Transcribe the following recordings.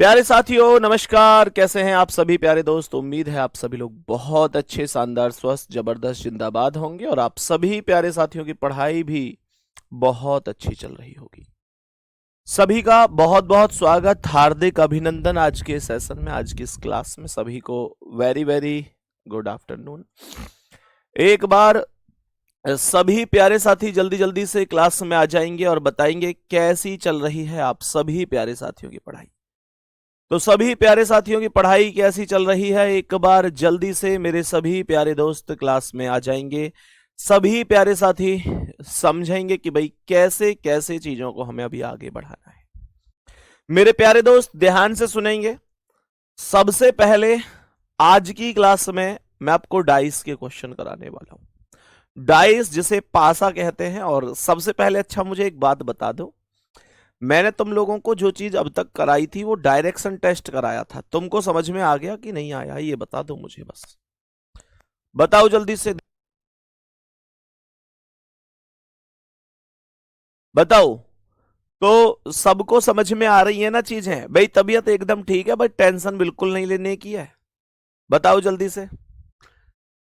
प्यारे साथियों नमस्कार। कैसे हैं आप सभी प्यारे दोस्त। उम्मीद है आप सभी लोग बहुत अच्छे, शानदार, स्वस्थ, जबरदस्त, जिंदाबाद होंगे और आप सभी प्यारे साथियों की पढ़ाई भी बहुत अच्छी चल रही होगी। सभी का बहुत बहुत स्वागत, हार्दिक अभिनंदन आज के सेशन में, आज की इस क्लास में। सभी को वेरी वेरी गुड आफ्टरनून। एक बार सभी प्यारे साथी जल्दी जल्दी से क्लास में आ जाएंगे और बताएंगे कैसी चल रही है आप सभी प्यारे साथियों की पढ़ाई। तो सभी प्यारे साथियों की पढ़ाई कैसी चल रही है, एक बार जल्दी से मेरे सभी प्यारे दोस्त क्लास में आ जाएंगे। सभी प्यारे साथी समझेंगे कि भाई कैसे कैसे चीजों को हमें अभी आगे बढ़ाना है। मेरे प्यारे दोस्त ध्यान से सुनेंगे। सबसे पहले आज की क्लास में मैं आपको डाइस के क्वेश्चन कराने वाला हूं। डाइस जिसे पासा कहते हैं। और सबसे पहले अच्छा मुझे एक बात बता दो, मैंने तुम लोगों को जो चीज अब तक कराई थी वो डायरेक्शन टेस्ट कराया था, तुमको समझ में आ गया कि नहीं आया ये बता दो मुझे, बस बताओ जल्दी से बताओ। तो सबको समझ में आ रही है ना चीजें भाई? तबीयत एकदम ठीक है भाई, टेंशन बिल्कुल नहीं लेने की है। बताओ जल्दी से।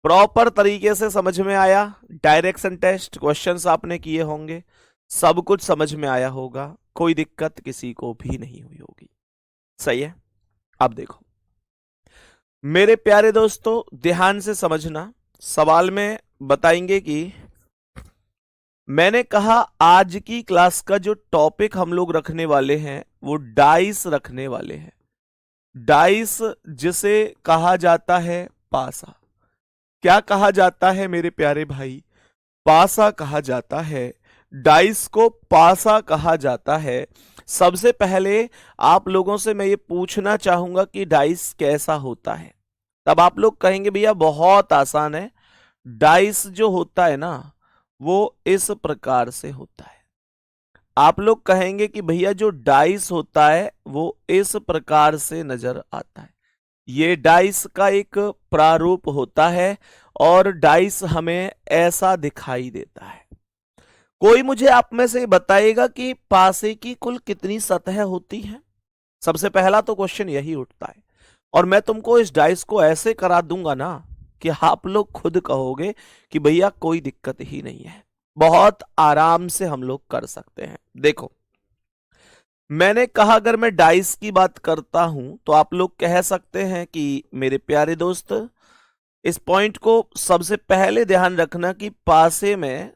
प्रॉपर तरीके से समझ में आया? डायरेक्शन टेस्ट क्वेश्चंस आपने किए होंगे, सब कुछ समझ में आया होगा, कोई दिक्कत किसी को भी नहीं हुई होगी। सही है। अब देखो मेरे प्यारे दोस्तों, ध्यान से समझना। सवाल में बताएंगे कि मैंने कहा आज की क्लास का जो टॉपिक हम लोग रखने वाले हैं वो डाइस रखने वाले हैं। डाइस जिसे कहा जाता है पासा। क्या कहा जाता है मेरे प्यारे भाई? पासा कहा जाता है। डाइस को पासा कहा जाता है। सबसे पहले आप लोगों से मैं ये पूछना चाहूंगा कि डाइस कैसा होता है। तब आप लोग कहेंगे भैया बहुत आसान है। डाइस जो होता है ना वो इस प्रकार से होता है। आप लोग कहेंगे कि भैया जो डाइस होता है वो इस प्रकार से नजर आता है। ये डाइस का एक प्रारूप होता है और डाइस हमें ऐसा दिखाई देता है। कोई मुझे आप में से बताएगा कि पासे की कुल कितनी सतह होती है? सबसे पहला तो क्वेश्चन यही उठता है। और मैं तुमको इस डाइस को ऐसे करा दूंगा ना कि आप लोग खुद कहोगे कि भैया कोई दिक्कत ही नहीं है, बहुत आराम से हम लोग कर सकते हैं। देखो मैंने कहा अगर मैं डाइस की बात करता हूं तो आप लोग कह सकते हैं कि मेरे प्यारे दोस्त इस पॉइंट को सबसे पहले ध्यान रखना कि पासे में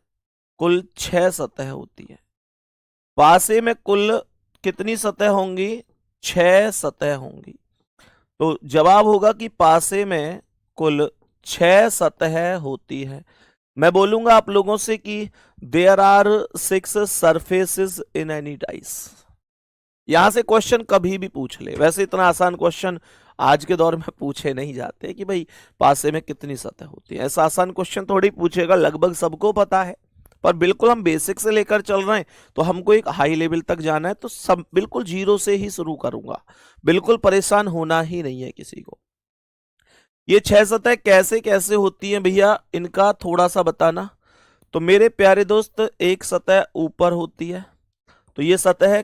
कुल 6 सतह होती है। पासे में कुल कितनी सतह होंगी? 6 सतह होंगी। तो जवाब होगा कि पासे में कुल 6 सतह होती है। मैं बोलूंगा आप लोगों से कि there are 6 surfaces in any dice. यहां से क्वेश्चन कभी भी पूछ ले, वैसे इतना आसान क्वेश्चन आज के दौर में पूछे नहीं जाते कि भाई पासे में कितनी सतह होती है। ऐसा आसान क्वेश्चन थोड़ी पूछेगा, लगभग सबको पता है। पर बिल्कुल हम बेसिक से लेकर चल रहे हैं तो हमको एक हाई लेवल तक जाना है, तो सब बिल्कुल जीरो से ही शुरू करूंगा। बिल्कुल परेशान होना ही नहीं है किसी को। ये 6 सतह कैसे कैसे होती हैं भैया, इनका थोड़ा सा बताना। तो मेरे प्यारे दोस्त एक सतह ऊपर होती है। तो ये सतह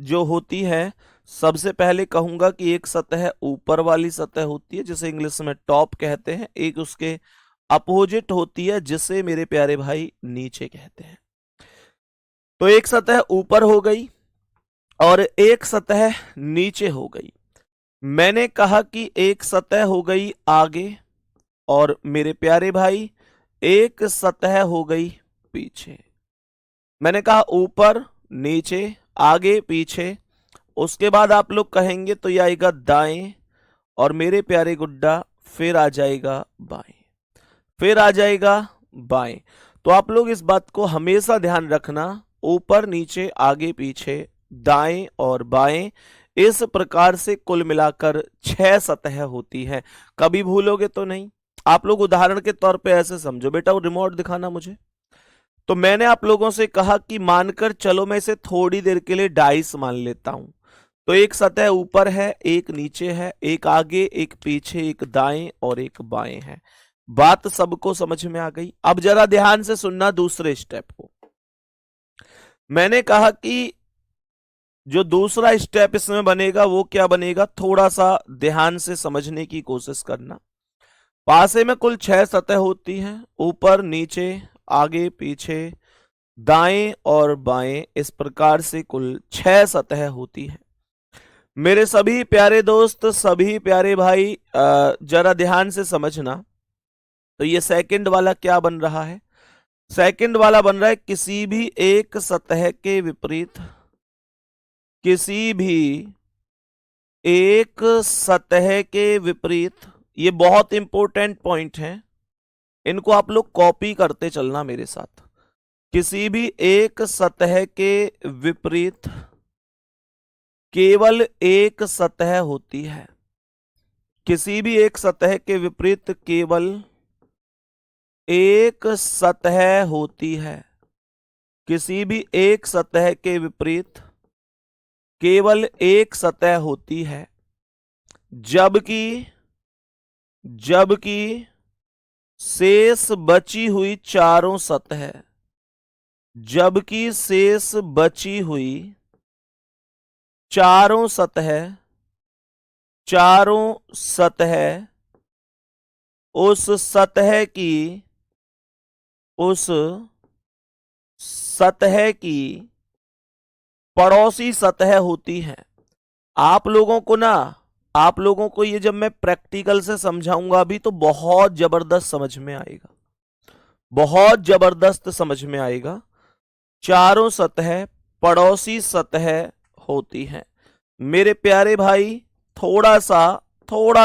जो होती है, सबसे पहले कहूंगा कि एक सतह ऊपर वाली सतह होती है जिसे इंग्लिश में टॉप कहते हैं। एक उसके अपोजिट होती है जिसे मेरे प्यारे भाई नीचे कहते हैं। तो एक सतह ऊपर हो गई और एक सतह नीचे हो गई। मैंने कहा कि एक सतह हो गई आगे और मेरे प्यारे भाई एक सतह हो गई पीछे। मैंने कहा ऊपर नीचे आगे पीछे। उसके बाद आप लोग कहेंगे तो ये आएगा दाएं और मेरे प्यारे गुड्डा फिर आ जाएगा बाएं, फिर आ जाएगा बाएं। तो आप लोग इस बात को हमेशा ध्यान रखना, ऊपर नीचे आगे पीछे दाएं और बाएं, इस प्रकार से कुल मिलाकर 6 सतह होती है। कभी भूलोगे तो नहीं। आप लोग उदाहरण के तौर पे ऐसे समझो, बेटा वो रिमोट दिखाना मुझे। तो मैंने आप लोगों से कहा कि मानकर चलो मैं इसे थोड़ी देर के लिए डाइस मान लेता हूं। तो एक सतह ऊपर है, एक नीचे है, एक आगे, एक पीछे, एक दाएं और एक बाएं है। बात सबको समझ में आ गई? अब जरा ध्यान से सुनना दूसरे स्टेप को। मैंने कहा कि जो दूसरा स्टेप इसमें बनेगा वो क्या बनेगा, थोड़ा सा ध्यान से समझने की कोशिश करना। पासे में कुल 6 सतह होती हैं, ऊपर नीचे आगे पीछे दाएं और बाएं, इस प्रकार से कुल 6 सतह होती है। मेरे सभी प्यारे दोस्त, सभी प्यारे भाई, जरा ध्यान से समझना। तो ये सेकंड वाला क्या बन रहा है, सेकंड वाला बन रहा है किसी भी एक सतह के विपरीत, किसी भी एक सतह के विपरीत। ये बहुत इंपॉर्टेंट पॉइंट है, इनको आप लोग कॉपी करते चलना मेरे साथ। किसी भी एक सतह के विपरीत केवल एक सतह होती है, किसी भी एक सतह के विपरीत केवल एक सतह होती है, किसी भी एक सतह के विपरीत केवल एक सतह होती है। जबकि जबकि शेष बची हुई चारों सतह, जबकि शेष बची हुई चारों सतह उस सतह की पड़ोसी सतह होती है। आप लोगों को ये जब मैं प्रैक्टिकल से समझाऊंगा अभी तो बहुत जबरदस्त समझ में आएगा, बहुत जबरदस्त समझ में आएगा। चारों सतह पड़ोसी सतह होती हैं। मेरे प्यारे भाई, थोड़ा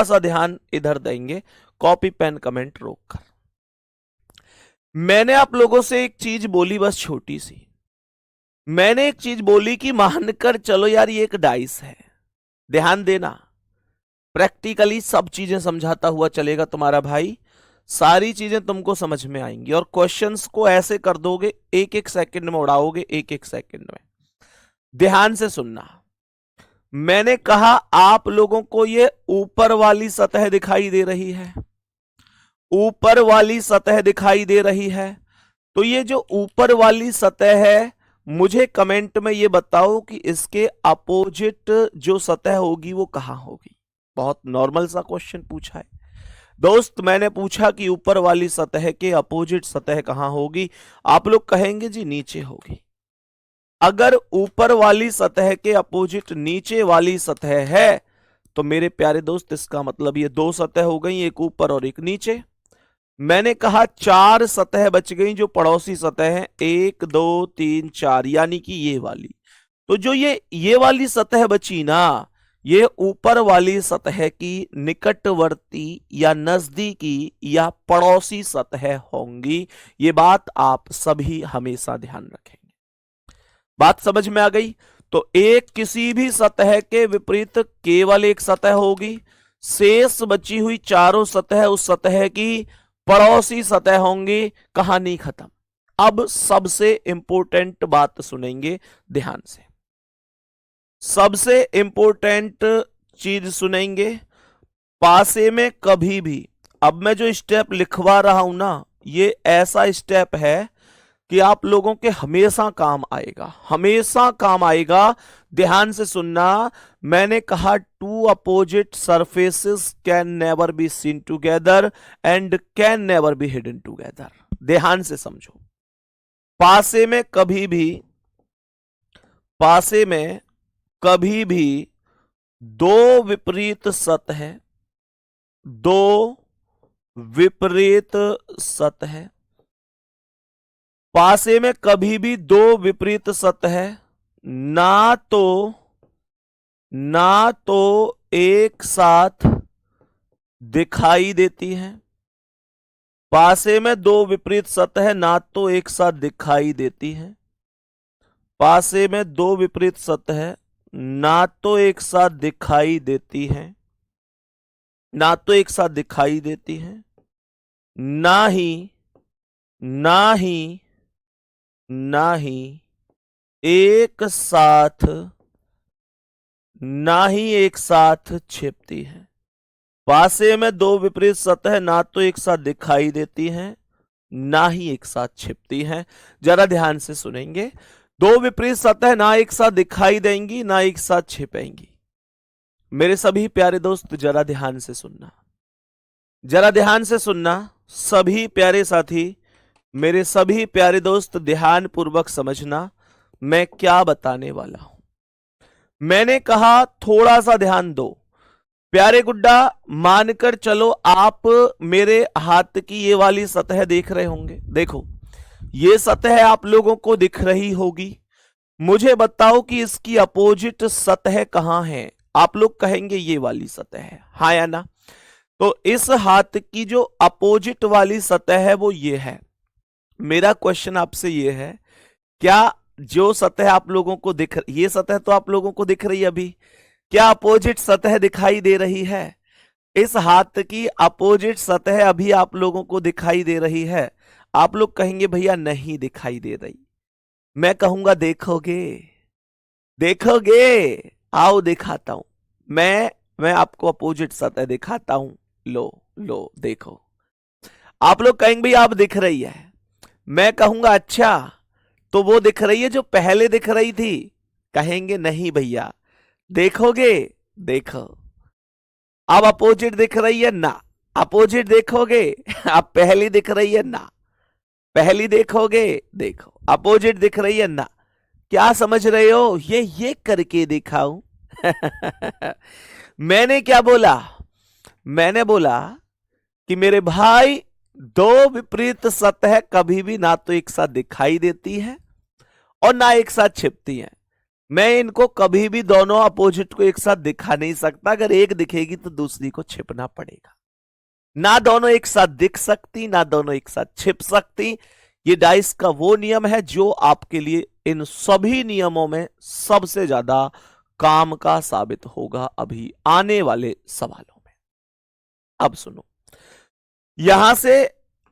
सा ध्यान इधर देंगे, कॉपी पेन कमेंट रोक कर। मैंने आप लोगों से एक चीज बोली, बस छोटी सी, मैंने एक चीज बोली कि मानकर चलो यार ये एक डाइस है। ध्यान देना, प्रैक्टिकली सब चीजें समझाता हुआ चलेगा तुम्हारा भाई, सारी चीजें तुमको समझ में आएंगी और क्वेश्चंस को ऐसे कर दोगे, एक एक सेकंड में उड़ाओगे, एक एक सेकंड में। ध्यान से सुनना, मैंने कहा आप लोगों को ये ऊपर वाली सतह दिखाई दे रही है, ऊपर वाली सतह दिखाई दे रही है। तो ये जो ऊपर वाली सतह है, मुझे कमेंट में ये बताओ कि इसके अपोजिट जो सतह होगी वो कहां होगी। बहुत नॉर्मल सा क्वेश्चन पूछा है दोस्त, मैंने पूछा कि ऊपर वाली सतह के अपोजिट सतह कहां होगी। आप लोग कहेंगे जी नीचे होगी। अगर ऊपर वाली सतह के अपोजिट नीचे वाली सतह है तो मेरे प्यारे दोस्त इसका मतलब ये दो सतह हो गई, एक ऊपर और एक नीचे। मैंने कहा 4 सतह बच गई जो पड़ोसी सतह है, 1 2 3 4, यानी कि ये वाली। तो जो ये वाली सतह बची ना, ये ऊपर वाली सतह की निकटवर्ती या नजदीकी या पड़ोसी सतह होंगी। ये बात आप सभी हमेशा ध्यान रखेंगे। बात समझ में आ गई? तो एक किसी भी सतह के विपरीत केवल एक सतह होगी, शेष बची हुई चारों सतह उस सतह की पड़ोसी सतह होंगी। कहानी खत्म। अब सबसे इंपॉर्टेंट बात सुनेंगे ध्यान से, सबसे इंपॉर्टेंट चीज सुनेंगे। पासे में कभी भी, अब मैं जो स्टेप लिखवा रहा हूं ना, ये ऐसा स्टेप है कि आप लोगों के हमेशा काम आएगा, हमेशा काम आएगा। ध्यान से सुनना, मैंने कहा 2 opposite surfaces can never be seen together and can never be hidden together. ध्यान से समझो, पासे में कभी भी 2 विपरीत सतह, 2 विपरीत सतह, पासे में कभी भी 2 विपरीत सतह ना तो एक साथ दिखाई देती हैं। पासे में 2 विपरीत सतह ना तो एक साथ दिखाई देती हैं। पासे में 2 विपरीत सतह ना तो एक साथ दिखाई देती हैं, ना तो एक साथ दिखाई देती हैं, ना ही एक साथ छिपती है। पासे में 2 विपरीत सतह ना तो एक साथ दिखाई देती हैं, ना ही एक साथ छिपती हैं। जरा ध्यान से सुनेंगे। दो विपरीत सतह ना एक साथ दिखाई देंगी ना एक साथ छिपेंगी। मेरे सभी प्यारे दोस्त जरा ध्यान से सुनना, जरा ध्यान से सुनना। सभी प्यारे साथी, मेरे सभी प्यारे दोस्त ध्यान पूर्वक समझना मैं क्या बताने वाला हूं। मैंने कहा थोड़ा सा ध्यान दो। प्यारे गुड्डा, मानकर चलो आप मेरे हाथ की ये वाली सतह देख रहे होंगे। देखो, ये सतह आप लोगों को दिख रही होगी। मुझे बताओ कि इसकी अपोजिट सतह कहां है। आप लोग कहेंगे ये वाली सतह है, हाँ या ना। तो इस हाथ की जो अपोजिट वाली सतह है वो ये है। मेरा क्वेश्चन आपसे ये है, क्या जो सतह आप लोगों को ये सतह तो आप लोगों को दिख रही है अभी, क्या अपोजिट सतह दिखाई दे रही है? इस हाथ की अपोजिट सतह अभी आप लोगों को दिखाई दे रही है? आप लोग कहेंगे भैया नहीं दिखाई दे रही। मैं कहूंगा देखोगे, देखोगे, आओ दिखाता हूं। मैं आपको अपोजिट सतह दिखाता हूं। लो लो देखो। आप लोग कहेंगे भैया आप दिख रही है। मैं कहूंगा अच्छा, तो वो दिख रही है जो पहले दिख रही थी? कहेंगे नहीं भैया, देखोगे, देखो अब अपोजिट दिख रही है ना। अपोजिट देखोगे अब पहली दिख रही है ना। पहली देखोगे, देखो अपोजिट दिख रही है ना। क्या समझ रहे हो? ये करके दिखाऊं मैंने क्या बोला? मैंने बोला कि मेरे भाई, दो विपरीत सतह कभी भी ना तो एक साथ दिखाई देती है और ना एक साथ छिपती है। मैं इनको कभी भी दोनों अपोजिट को एक साथ दिखा नहीं सकता। अगर एक दिखेगी तो दूसरी को छिपना पड़ेगा। ना दोनों एक साथ दिख सकती, ना दोनों एक साथ छिप सकती। ये डाइस का वो नियम है जो आपके लिए इन सभी नियमों में सबसे ज्यादा काम का साबित होगा अभी आने वाले सवालों में। अब सुनो, यहां से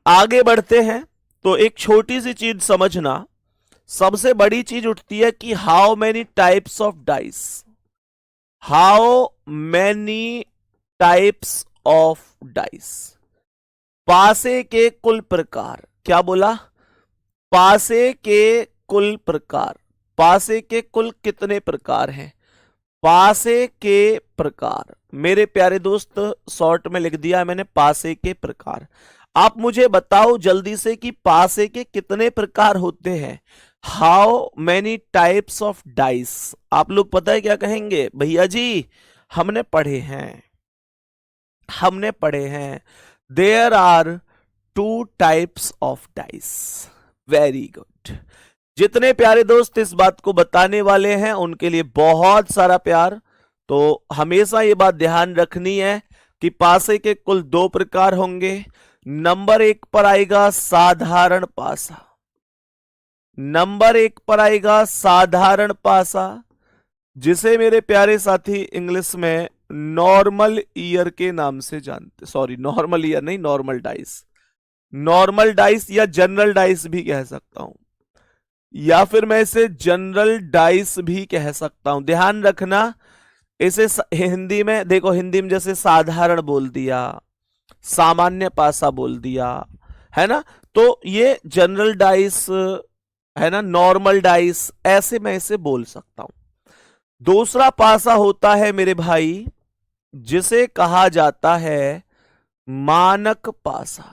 आगे बढ़ते हैं तो एक छोटी सी चीज समझना। सबसे बड़ी चीज उठती है कि how many types of dice, how many types of dice. पासे के कुल प्रकार। क्या बोला? पासे के कुल प्रकार। पासे के कुल कितने प्रकार हैं? पासे के प्रकार। मेरे प्यारे दोस्त, शॉर्ट में लिख दिया मैंने पासे के प्रकार। आप मुझे बताओ जल्दी से कि पासे के कितने प्रकार होते हैं। How many types of dice. आप लोग पता है क्या कहेंगे? भैया जी हमने पढ़े हैं, हमने पढ़े हैं, there are two types of dice. Very good. जितने प्यारे दोस्त इस बात को बताने वाले हैं उनके लिए बहुत सारा प्यार। तो हमेशा ये बात ध्यान रखनी है कि पासे के कुल दो प्रकार होंगे। नंबर एक पर आएगा साधारण पासा। नंबर एक पर आएगा साधारण पासा, जिसे मेरे प्यारे साथी इंग्लिश में नॉर्मल ईयर के नाम से जानते, सॉरी नॉर्मल ईयर नहीं, नॉर्मल डाइस। नॉर्मल डाइस या जनरल डाइस भी कह सकता हूं, या फिर मैं इसे जनरल डाइस भी कह सकता हूं। ध्यान रखना, इसे हिंदी में देखो, हिंदी में जैसे साधारण बोल दिया, सामान्य पासा बोल दिया, है ना, तो ये जनरल डाइस है ना, नॉर्मल डाइस, ऐसे मैं इसे बोल सकता हूं। दूसरा पासा होता है मेरे भाई जिसे कहा जाता है मानक पासा,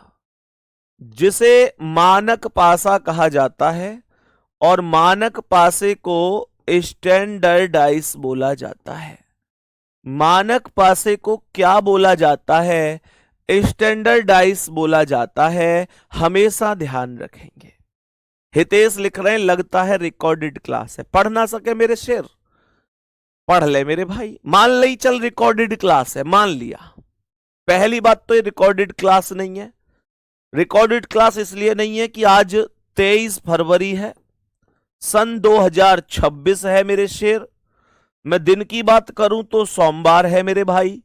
जिसे मानक पासा कहा जाता है। और मानक पासे को स्टैंडर्डाइज बोला जाता है। मानक पासे को क्या बोला जाता है? स्टैंडर्डाइज बोला जाता है। हमेशा ध्यान रखेंगे। हितेश लिख रहे हैं लगता है रिकॉर्डेड क्लास है। पढ़ ना सके मेरे शेर, पढ़ ले मेरे भाई। मान ली चल रिकॉर्डेड क्लास है, मान लिया। पहली बात तो ये रिकॉर्डेड क्लास नहीं है। रिकॉर्डेड क्लास इसलिए नहीं है कि आज 23 फरवरी है, सन 2026 है मेरे शेर। मैं दिन की बात करूं तो सोमवार है मेरे भाई।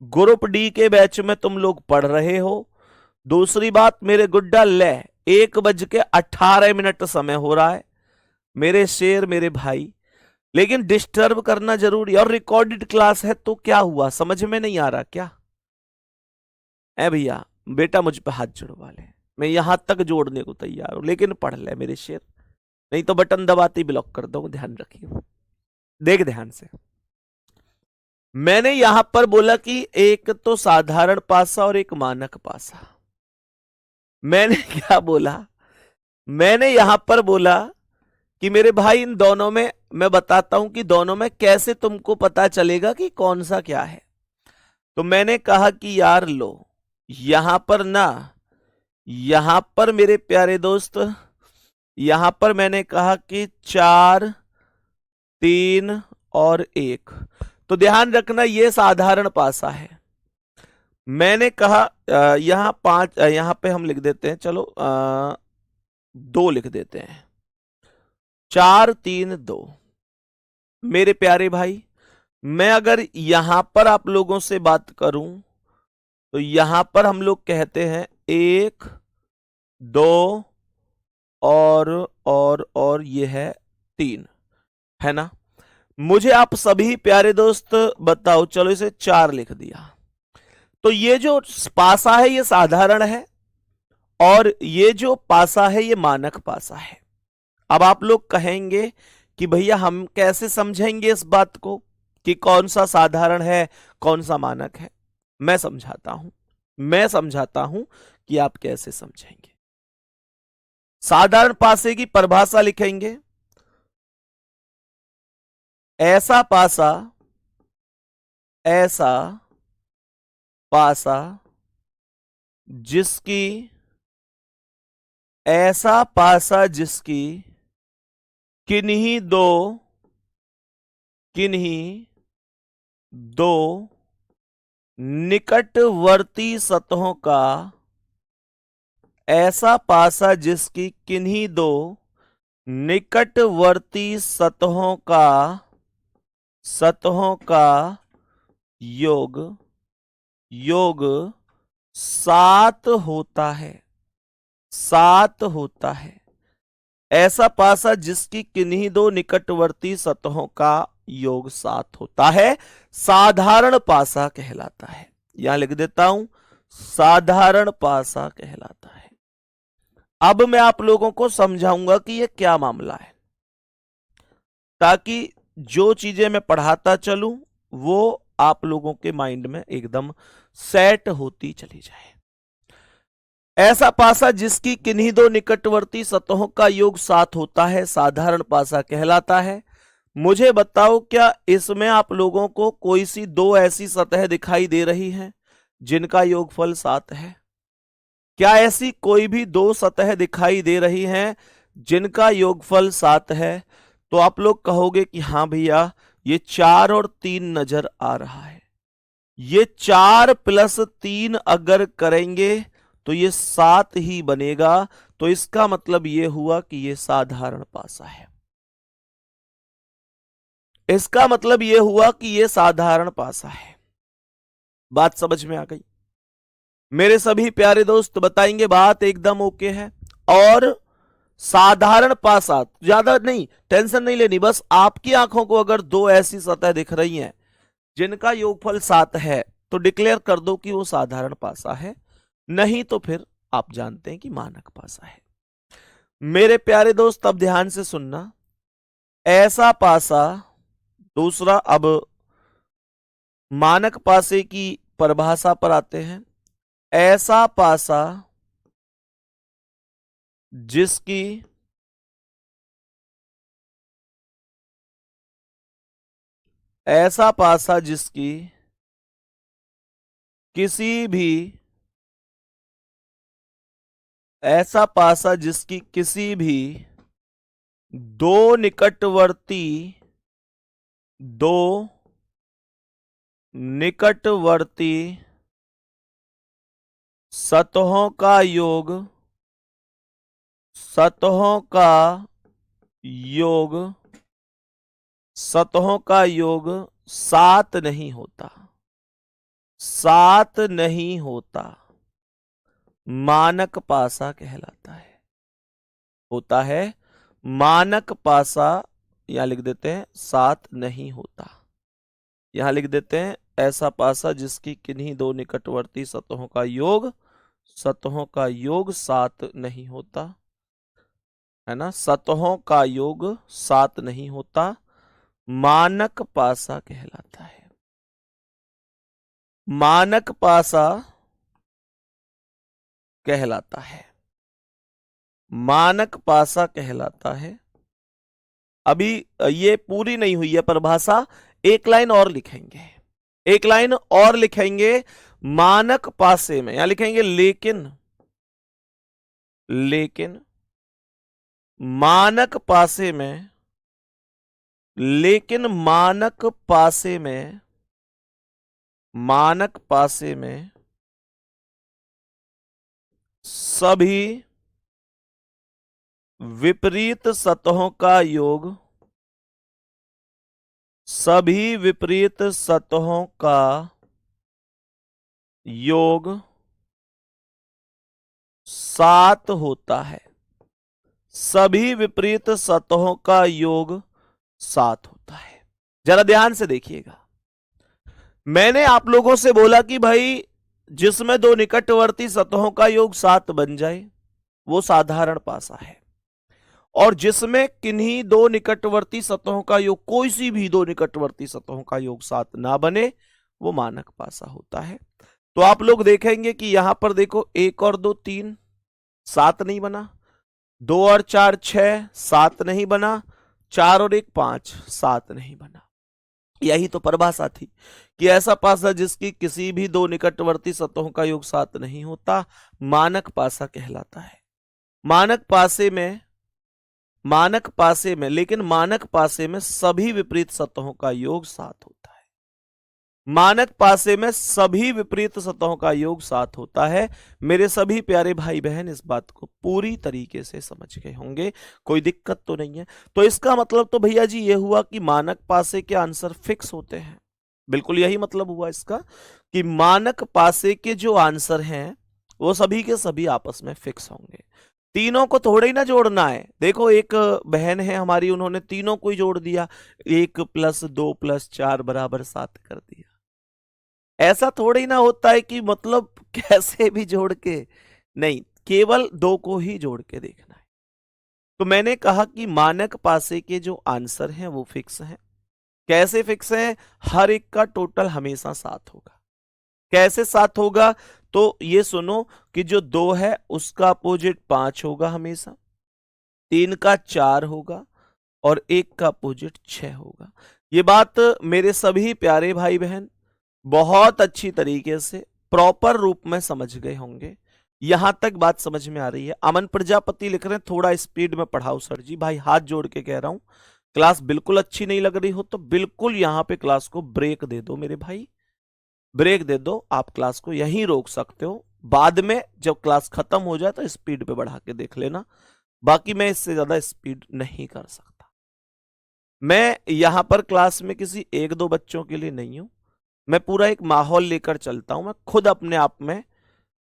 ग्रुप डी के बैच में तुम लोग पढ़ रहे हो। दूसरी बात मेरे गुड्डा, ले 1:18 समय हो रहा है मेरे शेर मेरे भाई। लेकिन डिस्टर्ब करना जरूरी, और रिकॉर्डेड क्लास है तो क्या हुआ, समझ में नहीं आ रहा क्या? ए भैया बेटा मुझ पे हाथ जोड़वा ले, मैं यहां तक जोड़ने को तैयार हूं, लेकिन पढ़ ले मेरे शेर। नहीं तो बटन दबाते ही ब्लॉक कर दो, ध्यान रखिए। देख ध्यान से, मैंने यहां पर बोला कि एक तो साधारण पासा और एक मानक पासा। मैंने क्या बोला, मैंने यहां पर बोला कि मेरे भाई इन दोनों में मैं बताता हूं कि दोनों में कैसे तुमको पता चलेगा कि कौन सा क्या है। तो मैंने कहा कि यार लो, यहां पर ना, यहां पर मेरे प्यारे दोस्त, यहां पर मैंने कहा कि 4 3 और 1। तो ध्यान रखना ये साधारण पासा है। मैंने कहा यहां 5, यहां पे हम लिख देते हैं, चलो 2 लिख देते हैं, 4 3 2। मेरे प्यारे भाई, मैं अगर यहां पर आप लोगों से बात करूं तो यहां पर हम लोग कहते हैं 1 2 और ये है 3, है ना। मुझे आप सभी प्यारे दोस्त बताओ, चलो इसे 4 लिख दिया। तो ये जो पासा है ये साधारण है और ये जो पासा है ये मानक पासा है। अब आप लोग कहेंगे कि भैया हम कैसे समझेंगे इस बात को कि कौन सा साधारण है कौन सा मानक है। मैं समझाता हूं कि आप कैसे समझेंगे। साधारण पासे की परिभाषा लिखेंगे, ऐसा पासा जिसकी ऐसा पासा जिसकी किन्हीं दो निकटवर्ती सतहों का, ऐसा पासा जिसकी किन्हीं दो निकटवर्ती सतहों का योग 7 होता है। 7 होता है। ऐसा पासा जिसकी किन्हीं दो निकटवर्ती सतहों का योग 7 होता है, साधारण पासा कहलाता है। यहां लिख देता हूं, साधारण पासा कहलाता है। अब मैं आप लोगों को समझाऊंगा कि यह क्या मामला है, ताकि जो चीजें मैं पढ़ाता चलूं वो आप लोगों के माइंड में एकदम सेट होती चली जाए। ऐसा पासा जिसकी किन्हीं दो निकटवर्ती सतहों का योग 7 होता है, साधारण पासा कहलाता है। मुझे बताओ, क्या इसमें आप लोगों को कोई सी दो ऐसी सतह दिखाई दे रही हैं जिनका योगफल 7 है? क्या ऐसी कोई भी दो सतह दिखाई दे रही हैं जिनका योगफल 7 है? तो आप लोग कहोगे कि हां भैया, ये 4 और 3 नजर आ रहा है। ये 4 + 3 अगर करेंगे तो ये 7 ही बनेगा। तो इसका मतलब ये हुआ कि ये साधारण पासा है। इसका मतलब ये हुआ कि ये साधारण पासा है। बात समझ में आ गई? मेरे सभी प्यारे दोस्त बताएंगे बात एकदम ओके है। और साधारण पासा, ज्यादा नहीं टेंशन नहीं लेनी, बस आपकी आंखों को अगर दो ऐसी सतह दिख रही हैं जिनका योगफल 7 है तो डिक्लेयर कर दो कि वो साधारण पासा है, नहीं तो फिर आप जानते हैं कि मानक पासा है। मेरे प्यारे दोस्त अब ध्यान से सुनना, ऐसा पासा, दूसरा, अब मानक पासे की परिभाषा पर आते हैं। ऐसा पासा जिसकी किसी भी दो निकटवर्ती सतहों का योग 7 नहीं होता। 7 नहीं होता, मानक पासा कहलाता है। होता है मानक पासा। यहां लिख देते हैं 7 नहीं होता। यहां लिख देते हैं ऐसा पासा जिसकी किन्हीं दो निकटवर्ती सतहों का योग 7 नहीं होता, है ना, सतहों का योग 7 नहीं होता, मानक पासा कहलाता है। मानक पासा कहलाता है, मानक पासा कहलाता है। अभी ये पूरी नहीं हुई है परिभाषा, एक लाइन और लिखेंगे, एक लाइन और लिखेंगे। मानक पासे में यहां लिखेंगे लेकिन, लेकिन मानक पासे में, लेकिन मानक पासे में, मानक पासे में सभी विपरीत सतहों का योग, सभी विपरीत सतहों का योग 7 होता है। सभी विपरीत सतहों का योग 7 होता है। जरा ध्यान से देखिएगा, मैंने आप लोगों से बोला कि भाई जिसमें दो निकटवर्ती सतहों का योग 7 बन जाए वो साधारण पासा है, और जिसमें किन्हीं दो निकटवर्ती सतहों का योग, कोई सी भी दो निकटवर्ती सतहों का योग 7 ना बने, वो मानक पासा होता है। तो आप लोग देखेंगे कि यहां पर देखो 1 और 2 3, 7 नहीं बना, 2 और 4 6, 7 नहीं बना, 4 और 1 5, 7 नहीं बना। यही तो परिभाषा थी कि ऐसा पासा जिसकी किसी भी दो निकटवर्ती सतहों का योग 7 नहीं होता, मानक पासा कहलाता है। मानक पासे में, मानक पासे में, लेकिन मानक पासे में सभी विपरीत सतहों का योग 7 होता है। मानक पासे में सभी विपरीत सतहों का योग 7 होता है। मेरे सभी प्यारे भाई बहन इस बात को पूरी तरीके से समझ गए होंगे, कोई दिक्कत तो नहीं है। तो इसका मतलब तो भैया जी ये हुआ कि मानक पासे के आंसर फिक्स होते हैं। बिल्कुल यही मतलब हुआ इसका कि मानक पासे के जो आंसर हैं वो सभी के सभी आपस में फिक्स होंगे। तीनों को थोड़े ही ना जोड़ना है। देखो एक बहन है हमारी, उन्होंने तीनों को ही जोड़ दिया, 1 + 2 + 4 = 7 कर दिया। ऐसा थोड़ी ना होता है कि मतलब कैसे भी जोड़ के नहीं, केवल 2 को ही जोड़ के देखना है। तो मैंने कहा कि मानक पासे के जो आंसर हैं वो फिक्स हैं। कैसे फिक्स हैं? हर एक का टोटल हमेशा 7 होगा। कैसे 7 होगा? तो ये सुनो कि जो 2 है उसका अपोजिट 5 होगा हमेशा, 3 का 4 होगा और 1 का अपोजिट 6 होगा। ये बात मेरे सभी प्यारे भाई बहन बहुत अच्छी तरीके से प्रॉपर रूप में समझ गए होंगे। यहां तक बात समझ में आ रही है? अमन प्रजापति लिख रहे हैं थोड़ा स्पीड में पढ़ाओ सर जी। भाई हाथ जोड़ के कह रहा हूं, क्लास बिल्कुल अच्छी नहीं लग रही हो तो बिल्कुल यहां पे क्लास को ब्रेक दे दो मेरे भाई, ब्रेक दे दो। आप क्लास को यहीं रोक सकते हो, बाद में जब क्लास खत्म हो जाए तो स्पीड पे बढ़ा के देख लेना। बाकी मैं इससे ज्यादा स्पीड नहीं कर सकता। मैं यहां पर क्लास में किसी 1-2 बच्चों के लिए नहीं हूं, मैं पूरा एक माहौल लेकर चलता हूं। मैं खुद अपने आप में,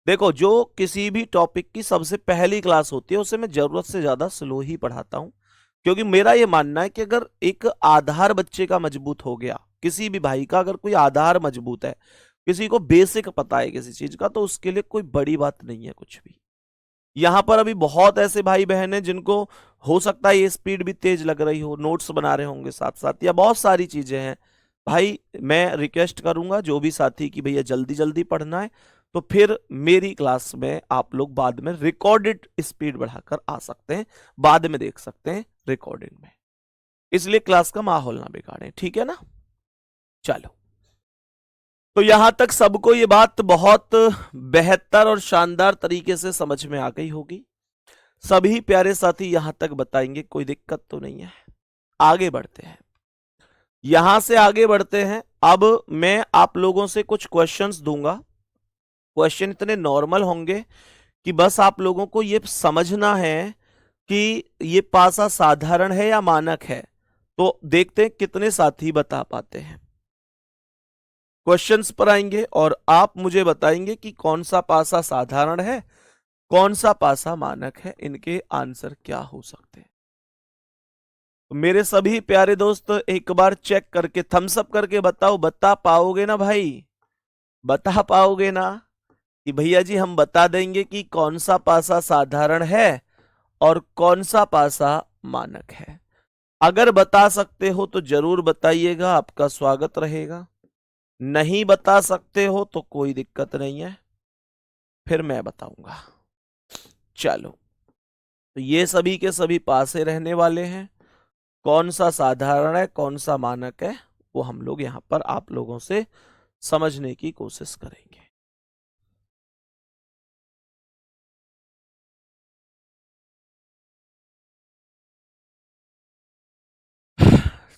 देखो जो किसी भी टॉपिक की सबसे पहली क्लास होती है उसे मैं जरूरत से ज्यादा स्लो ही पढ़ाता हूं, क्योंकि मेरा यह मानना है कि अगर एक आधार बच्चे का मजबूत हो गया, किसी भी भाई का अगर कोई आधार मजबूत है, किसी को बेसिक पता है किसी चीज का, तो उसके लिए कोई बड़ी बात नहीं है कुछ भी। यहां पर अभी बहुत ऐसे भाई बहन हैं जिनको हो सकता है ये स्पीड भी तेज लग रही हो, नोट्स बना रहे होंगे साथ साथ, या बहुत सारी चीजें हैं। भाई मैं रिक्वेस्ट करूंगा जो भी साथी की भैया जल्दी जल्दी पढ़ना है, तो फिर मेरी क्लास में आप लोग बाद में रिकॉर्डेड स्पीड बढ़ाकर आ सकते हैं, बाद में देख सकते हैं रिकॉर्डिंग में, इसलिए क्लास का माहौल ना बिगाड़ें, ठीक है ना। चलो, तो यहां तक सबको ये बात बहुत बेहतर और शानदार तरीके से समझ में आ गई होगी। सभी प्यारे साथी यहां तक बताएंगे, कोई दिक्कत तो नहीं है। आगे बढ़ते हैं, यहां से आगे बढ़ते हैं। अब मैं आप लोगों से कुछ क्वेश्चंस दूंगा। क्वेश्चन इतने नॉर्मल होंगे कि बस आप लोगों को ये समझना है कि ये पासा साधारण है या मानक है। तो देखते हैं कितने साथी बता पाते हैं। क्वेश्चंस पर आएंगे और आप मुझे बताएंगे कि कौन सा पासा साधारण है, कौन सा पासा मानक है, इनके आंसर क्या हो सकते हैं। तो मेरे सभी प्यारे दोस्त एक बार चेक करके थम्स अप करके बताओ, बता पाओगे ना भाई? बता पाओगे ना कि भैया जी हम बता देंगे कि कौन सा पासा साधारण है और कौन सा पासा मानक है? अगर बता सकते हो तो जरूर बताइएगा, आपका स्वागत रहेगा। नहीं बता सकते हो तो कोई दिक्कत नहीं है, फिर मैं बताऊंगा। चलो, तो ये सभी के सभी पासे रहने वाले हैं। कौन सा साधारण है, कौन सा मानक है, वो हम लोग यहां पर आप लोगों से समझने की कोशिश करेंगे।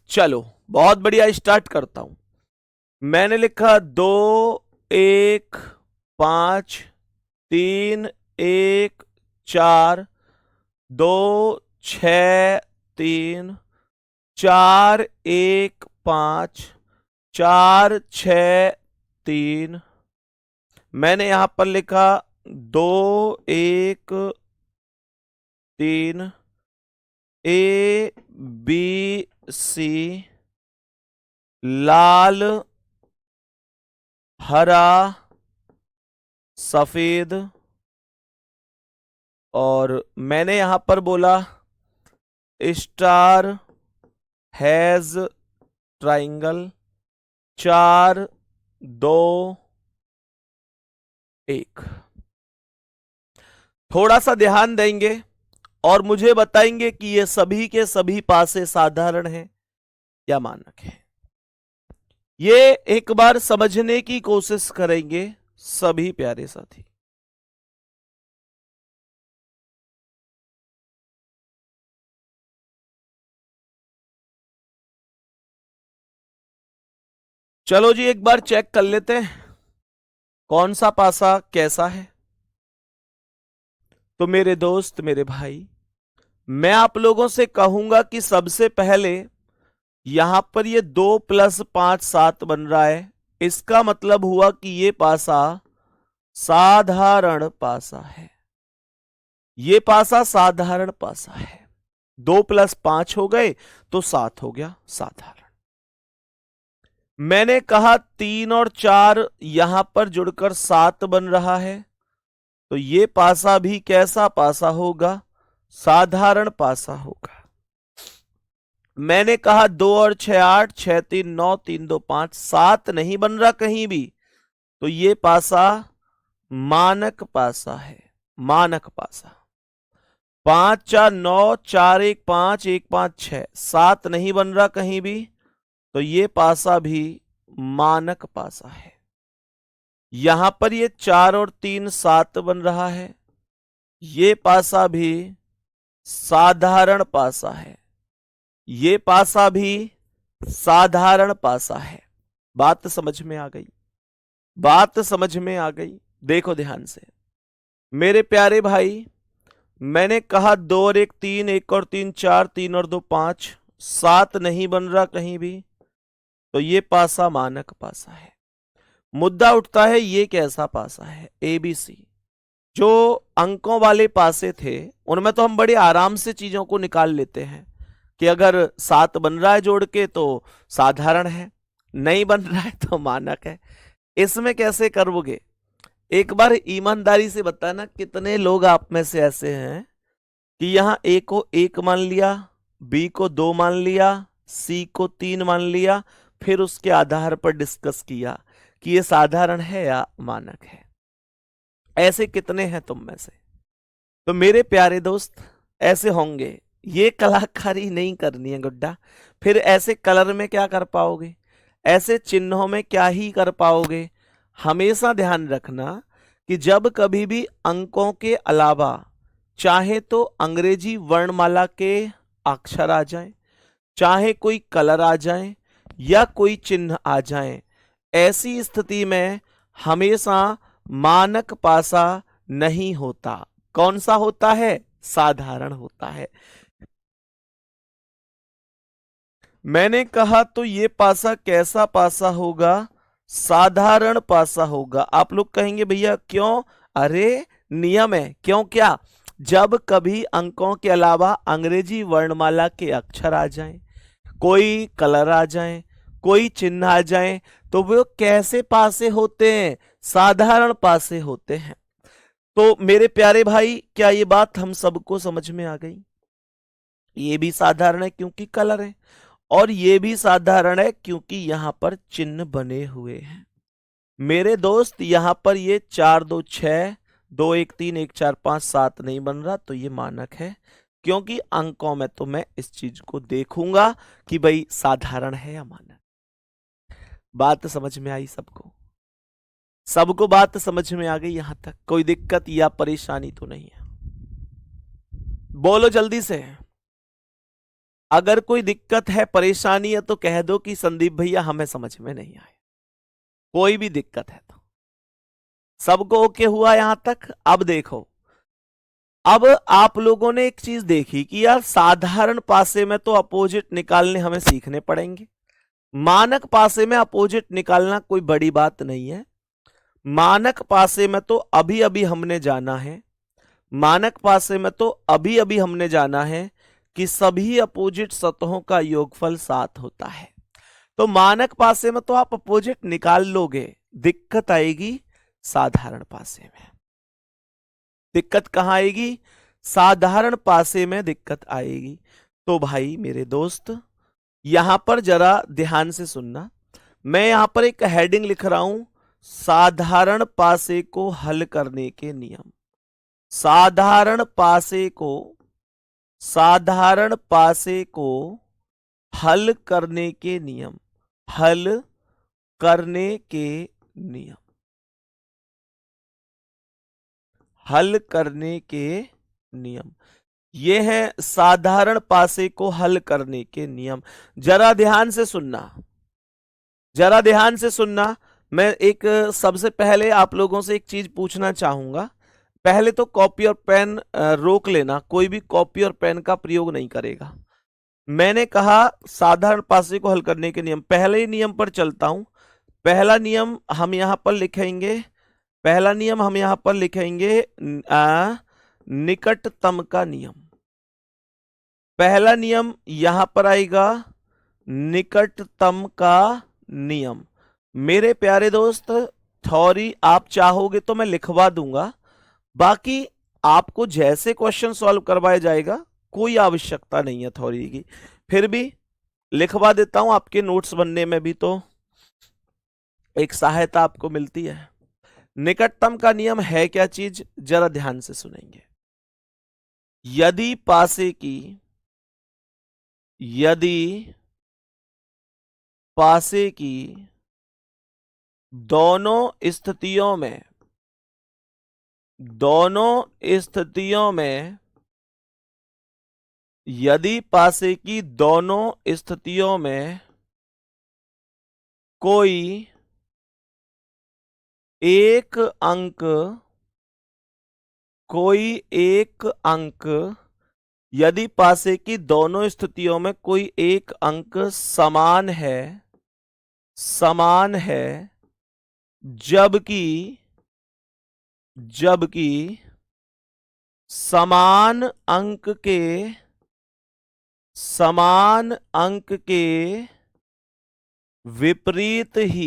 चलो, बहुत बढ़िया, स्टार्ट करता हूं। मैंने लिखा 2 1 5 3 1 4, 2 6 3, 4 1 5 4 6 3। मैंने यहां पर लिखा 2 1 3, ABC, लाल, हरा, सफेद, और मैंने यहां पर बोला स्टार, हैज, ट्राइंगल, 4 2 1। थोड़ा सा ध्यान देंगे और मुझे बताएंगे कि ये सभी के सभी पासे साधारण हैं या मानक है। ये एक बार समझने की कोशिश करेंगे सभी प्यारे साथी। चलो जी, एक बार चेक कर लेते हैं कौन सा पासा कैसा है। तो मेरे दोस्त, मेरे भाई, मैं आप लोगों से कहूंगा कि सबसे पहले यहां पर ये 2 + 5 7 बन रहा है। इसका मतलब हुआ कि ये पासा साधारण पासा है। ये पासा साधारण पासा है। 2 + 5 हो गए तो 7 हो गया साधारण। मैंने कहा 3 और 4 यहां पर जुड़कर 7 बन रहा है, तो ये पासा भी कैसा पासा होगा? साधारण पासा होगा। मैंने कहा 2 और 6 8, 6 3 9, 3 2 5, 7 नहीं बन रहा कहीं भी, तो ये पासा मानक पासा है। मानक पासा। 5 4 9, 4 1 5, 1 5 6, 7 नहीं बन रहा कहीं भी, तो ये पासा भी मानक पासा है। यहां पर ये 4 और 3 7 बन रहा है, ये पासा भी साधारण पासा है। ये पासा भी साधारण पासा है। बात समझ में आ गई? बात समझ में आ गई? देखो ध्यान से मेरे प्यारे भाई, मैंने कहा 2 और 1 3, 1 और 3 4, 3 और 2 5, 7 नहीं बन रहा कहीं भी, तो ये पासा मानक पासा है। मुद्दा उठता है ये कैसा पासा है? ABC। जो अंकों वाले पासे थे उनमें तो हम बड़े आराम से चीजों को निकाल लेते हैं कि अगर 7 बन रहा है जोड़ के तो साधारण है, नहीं बन रहा है तो मानक है। इसमें कैसे करोगे? एक बार ईमानदारी से बताना, कितने लोग आप में से ऐसे हैं कि यहां A को 1 मान लिया, B को 2 मान लिया, C को 3 मान लिया, फिर उसके आधार पर डिस्कस किया कि ये साधारण है या मानक है। ऐसे कितने हैं तुम में से? तो मेरे प्यारे दोस्त, ऐसे होंगे। ये कलाकारी नहीं करनी है गुड्डा। फिर ऐसे कलर में क्या कर पाओगे? ऐसे चिन्हों में क्या ही कर पाओगे? हमेशा ध्यान रखना कि जब कभी भी अंकों के अलावा चाहे तो अंग्रेजी वर्णमाला के अक्षर आ जाएं, चाहे कोई कलर आ जाए या कोई चिन्ह आ जाए, ऐसी स्थिति में हमेशा मानक पासा नहीं होता। कौन सा होता है? साधारण होता है। मैंने कहा तो ये पासा कैसा पासा होगा? साधारण पासा होगा। आप लोग कहेंगे भैया क्यों? अरे नियम है। क्यों? क्या? जब कभी अंकों के अलावा अंग्रेजी वर्णमाला के अक्षर आ जाएं, कोई कलर आ जाए, कोई चिन्ह आ जाए, तो वो कैसे पासे होते हैं? साधारण पासे होते हैं। तो मेरे प्यारे भाई, क्या ये बात हम सबको समझ में आ गई? ये भी साधारण है क्योंकि कलर है, और ये भी साधारण है क्योंकि यहां पर चिन्ह बने हुए हैं। मेरे दोस्त, यहां पर ये 4 2 6 2 1 3 1 4 5 7 नहीं बन रहा, तो ये मानक है, क्योंकि अंकों में तो मैं इस चीज को देखूंगा कि भाई साधारण है या मानक। बात समझ में आई सबको? सबको बात समझ में आ गई? यहां तक कोई दिक्कत या परेशानी तो नहीं है? बोलो जल्दी से। अगर कोई दिक्कत है, परेशानी है, तो कह दो कि संदीप भैया हमें समझ में नहीं आए। कोई भी दिक्कत है तो। सबको ओके हुआ यहां तक? अब देखो, अब आप लोगों ने एक चीज देखी कि यार साधारण पासे में तो अपोजिट निकालने हमें सीखने पड़ेंगे, मानक पासे में अपोजिट निकालना कोई बड़ी बात नहीं है। मानक पासे में तो अभी अभी हमने जाना है, मानक पासे में तो अभी अभी हमने जाना है कि सभी अपोजिट सतहों का योगफल 7 होता है। तो मानक पासे में तो आप अपोजिट निकाल लोगे, दिक्कत आएगी साधारण पासे में। दिक्कत कहां आएगी? साधारण पासे में दिक्कत आएगी। तो भाई मेरे दोस्त, यहां पर जरा ध्यान से सुनना। मैं यहां पर एक हेडिंग लिख रहा हूं, साधारण पासे को हल करने के नियम। साधारण पासे को हल करने के नियम। हल करने के नियम। हल करने के नियम, ये है साधारण पासे को हल करने के नियम। जरा ध्यान से सुनना, जरा ध्यान से सुनना। मैं एक सबसे पहले आप लोगों से एक चीज पूछना चाहूंगा। पहले तो कॉपी और पेन रोक लेना, कोई भी कॉपी और पेन का प्रयोग नहीं करेगा। मैंने कहा साधारण पासे को हल करने के नियम, पहले ही नियम पर चलता हूं। पहला नियम हम यहां पर लिखेंगे, पहला नियम हम यहां पर लिखेंगे निकटतम का नियम। पहला नियम यहां पर आएगा निकटतम का नियम। मेरे प्यारे दोस्त, थ्योरी आप चाहोगे तो मैं लिखवा दूंगा, बाकी आपको जैसे क्वेश्चन सॉल्व करवाया जाएगा कोई आवश्यकता नहीं है थ्योरी की। फिर भी लिखवा देता हूं, आपके नोट्स बनने में भी तो एक सहायता आपको मिलती है। निकटतम का नियम है क्या चीज, जरा ध्यान से सुनेंगे। यदि पासे की दोनों स्थितियों में यदि पासे की दोनों स्थितियों में कोई एक अंक यदि पासे की दोनों स्थितियों में कोई एक अंक समान है, जबकि समान अंक के विपरीत ही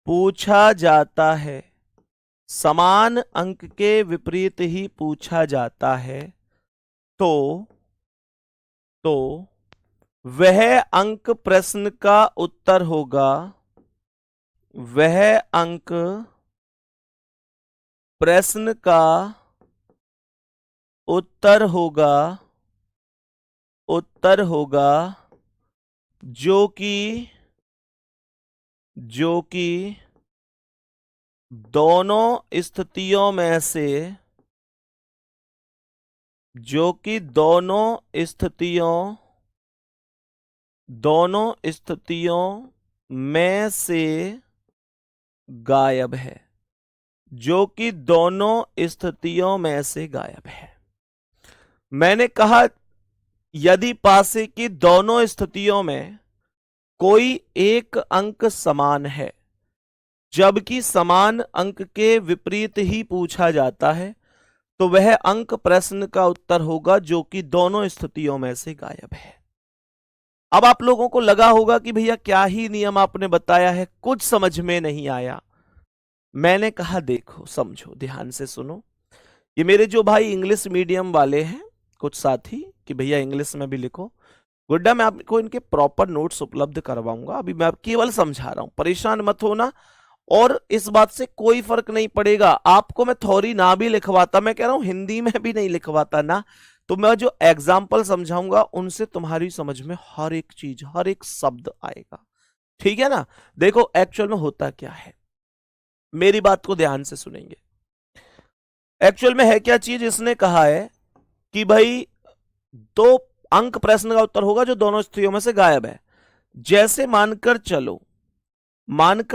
पूछा जाता है, समान अंक के विपरीत ही पूछा जाता है, तो वह अंक प्रश्न का उत्तर होगा, वह अंक प्रश्न का उत्तर होगा जो कि दोनों स्थितियों में से गायब है, जो कि दोनों स्थितियों में से गायब है। मैंने कहा यदि पासे की दोनों स्थितियों में कोई एक अंक समान है, जबकि समान अंक के विपरीत ही पूछा जाता है, तो वह अंक प्रश्न का उत्तर होगा जो कि दोनों स्थितियों में से गायब है। अब आप लोगों को लगा होगा कि भैया क्या ही नियम आपने बताया है, कुछ समझ में नहीं आया। मैंने कहा देखो समझो, ध्यान से सुनो। ये मेरे जो भाई इंग्लिश मीडियम वाले हैं कुछ साथी कि भैया इंग्लिश में भी लिखो, गुड्डा मैं आपको इनके प्रॉपर नोट्स उपलब्ध करवाऊंगा। अभी मैं केवल समझा रहा हूं, परेशान मत होना। और इस बात से कोई फर्क नहीं पड़ेगा, आपको मैं थ्योरी ना भी लिखवाता, मैं कह रहा हूं हिंदी में भी नहीं लिखवाता ना, तो मैं जो एग्जाम्पल समझाऊंगा उनसे तुम्हारी समझ में हर एक चीज, हर एक शब्द आएगा। ठीक है ना। देखो एक्चुअल में होता क्या है, मेरी बात को ध्यान से सुनेंगे। एक्चुअल में है क्या चीज, इसने कहा है कि भाई दो अंक प्रश्न का उत्तर होगा जो दोनों स्थितियों में से गायब है। जैसे मानकर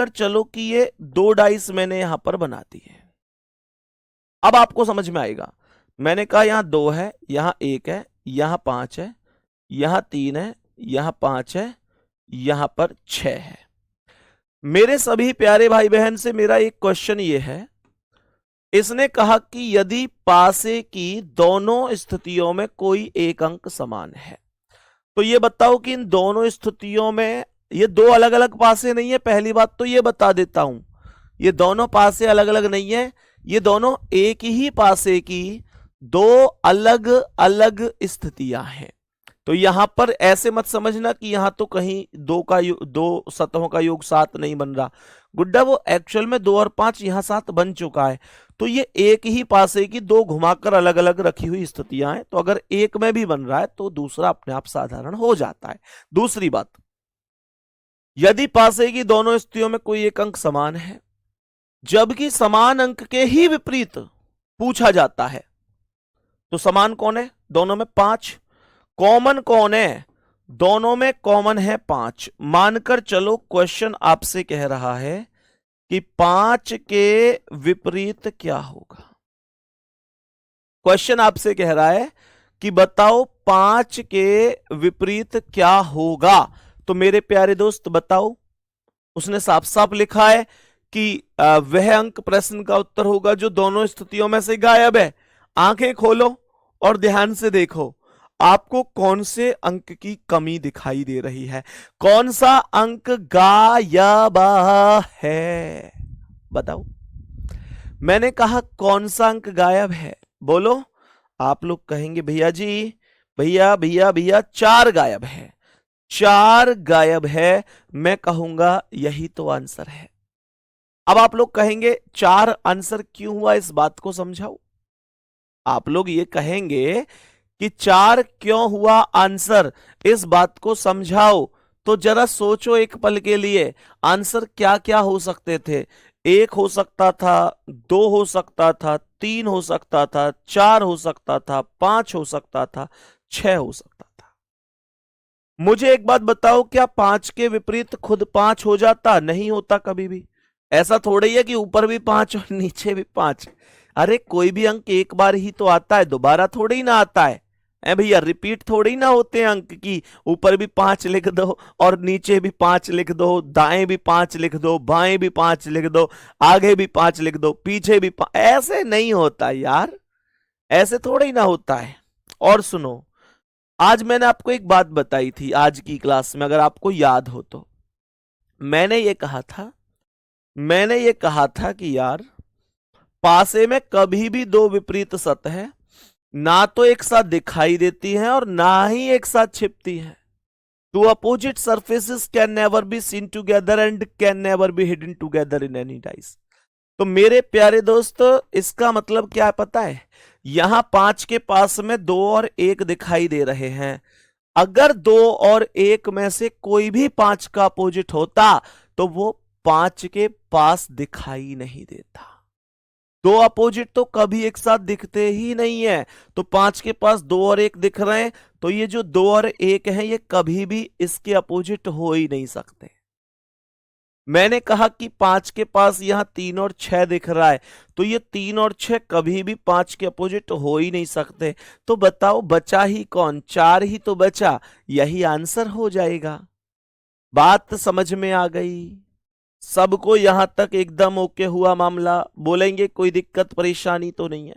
चलो कि ये 2 डाइस मैंने यहां पर बना दी है। अब आपको समझ में आएगा, मैंने कहा यहां 2 है, यहां 1 है, यहां 5 है, यहां 3 है, यहां 5 है, यहां पर 6 है। मेरे सभी प्यारे भाई बहन से मेरा एक क्वेश्चन ये है, इसने कहा कि यदि पासे की दोनों स्थितियों में कोई एक अंक समान है, तो ये बताओ कि इन दोनों स्थितियों में ये दो अलग अलग पासे नहीं है। पहली बात तो ये बता देता हूं, ये दोनों पासे अलग अलग नहीं है, ये दोनों एक ही पासे की दो अलग अलग स्थितियां हैं। तो यहां पर ऐसे मत समझना कि यहां तो कहीं दो सतहों का योग 7 नहीं बन रहा, गुड्डा वो एक्चुअल में 2 और 5 यहां 7 बन चुका है। तो ये एक ही पासे की दो घुमाकर अलग अलग रखी हुई स्थितियां हैं, तो अगर एक में भी बन रहा है तो दूसरा अपने आप साधारण हो जाता है। दूसरी बात, यदि पासे की दोनों स्थितियों में कोई एक अंक समान है, जबकि समान अंक के ही विपरीत पूछा जाता है, तो समान कौन है, दोनों में 5, कॉमन कौन है, दोनों में कॉमन है 5। मानकर चलो क्वेश्चन आपसे कह रहा है कि 5 के विपरीत क्या होगा। क्वेश्चन आपसे कह रहा है कि बताओ 5 के विपरीत क्या होगा। तो मेरे प्यारे दोस्त बताओ, उसने साफ साफ लिखा है कि वह अंक प्रश्न का उत्तर होगा जो दोनों स्थितियों में से गायब है। आंखें खोलो और ध्यान से देखो, आपको कौन से अंक की कमी दिखाई दे रही है, कौन सा अंक गायब है, बताओ। मैंने कहा कौन सा अंक गायब है, बोलो। आप लोग कहेंगे भैया जी, भैया भैया भैया 4 गायब है, 4 गायब है। मैं कहूंगा यही तो आंसर है। अब आप लोग कहेंगे 4 आंसर क्यों हुआ, इस बात को समझाओ। आप लोग ये कहेंगे कि 4 क्यों हुआ आंसर, इस बात को समझाओ। तो जरा सोचो एक पल के लिए, आंसर क्या क्या हो सकते थे। 1 हो सकता था, 2 हो सकता था, 3 हो सकता था, 4 हो सकता था, 5 हो सकता था, 6 हो सकता था। मुझे एक बात बताओ, क्या 5 के विपरीत खुद 5 हो जाता? नहीं होता कभी भी। ऐसा थोड़ा ही है कि ऊपर भी 5 और नीचे भी 5। अरे कोई भी अंक एक बार ही तो आता है, दोबारा थोड़ा ही ना आता है। भैया रिपीट थोड़ी ना होते हैं अंक की, ऊपर भी 5 लिख दो और नीचे भी 5 लिख दो, दाएं भी 5 लिख दो, बाएं भी 5 लिख दो, आगे भी 5 लिख दो, पीछे भी 5। ऐसे नहीं होता यार, ऐसे थोड़ा ही ना होता है। और सुनो, आज मैंने आपको एक बात बताई थी आज की क्लास में, अगर आपको याद हो तो। मैंने ये कहा था कि यार पासे में कभी भी दो विपरीत सतह ना तो एक साथ दिखाई देती हैं और ना ही एक साथ छिपती हैं। Two opposite surfaces can never be seen together and can never be hidden together in any dice. तो मेरे प्यारे दोस्त, इसका मतलब क्या है पता है? यहां 5 के पास में 2 और 1 दिखाई दे रहे हैं। अगर 2 और 1 में से कोई भी 5 का अपोजिट होता तो वो 5 के पास दिखाई नहीं देता। 2 अपोजिट तो कभी एक साथ दिखते ही नहीं है। तो 5 के पास 2 और 1 दिख रहे हैं, तो ये जो 2 और 1 है ये कभी भी इसके अपोजिट हो ही नहीं सकते। मैंने कहा कि 5 के पास यहां 3 और 6 दिख रहा है, तो ये 3 और 6 कभी भी 5 के अपोजिट हो ही नहीं सकते। तो बताओ बचा ही कौन? 4 ही तो बचा, यही आंसर हो जाएगा। बात समझ में आ गई सबको? यहां तक एकदम ओके हुआ मामला? बोलेंगे कोई दिक्कत परेशानी तो नहीं है?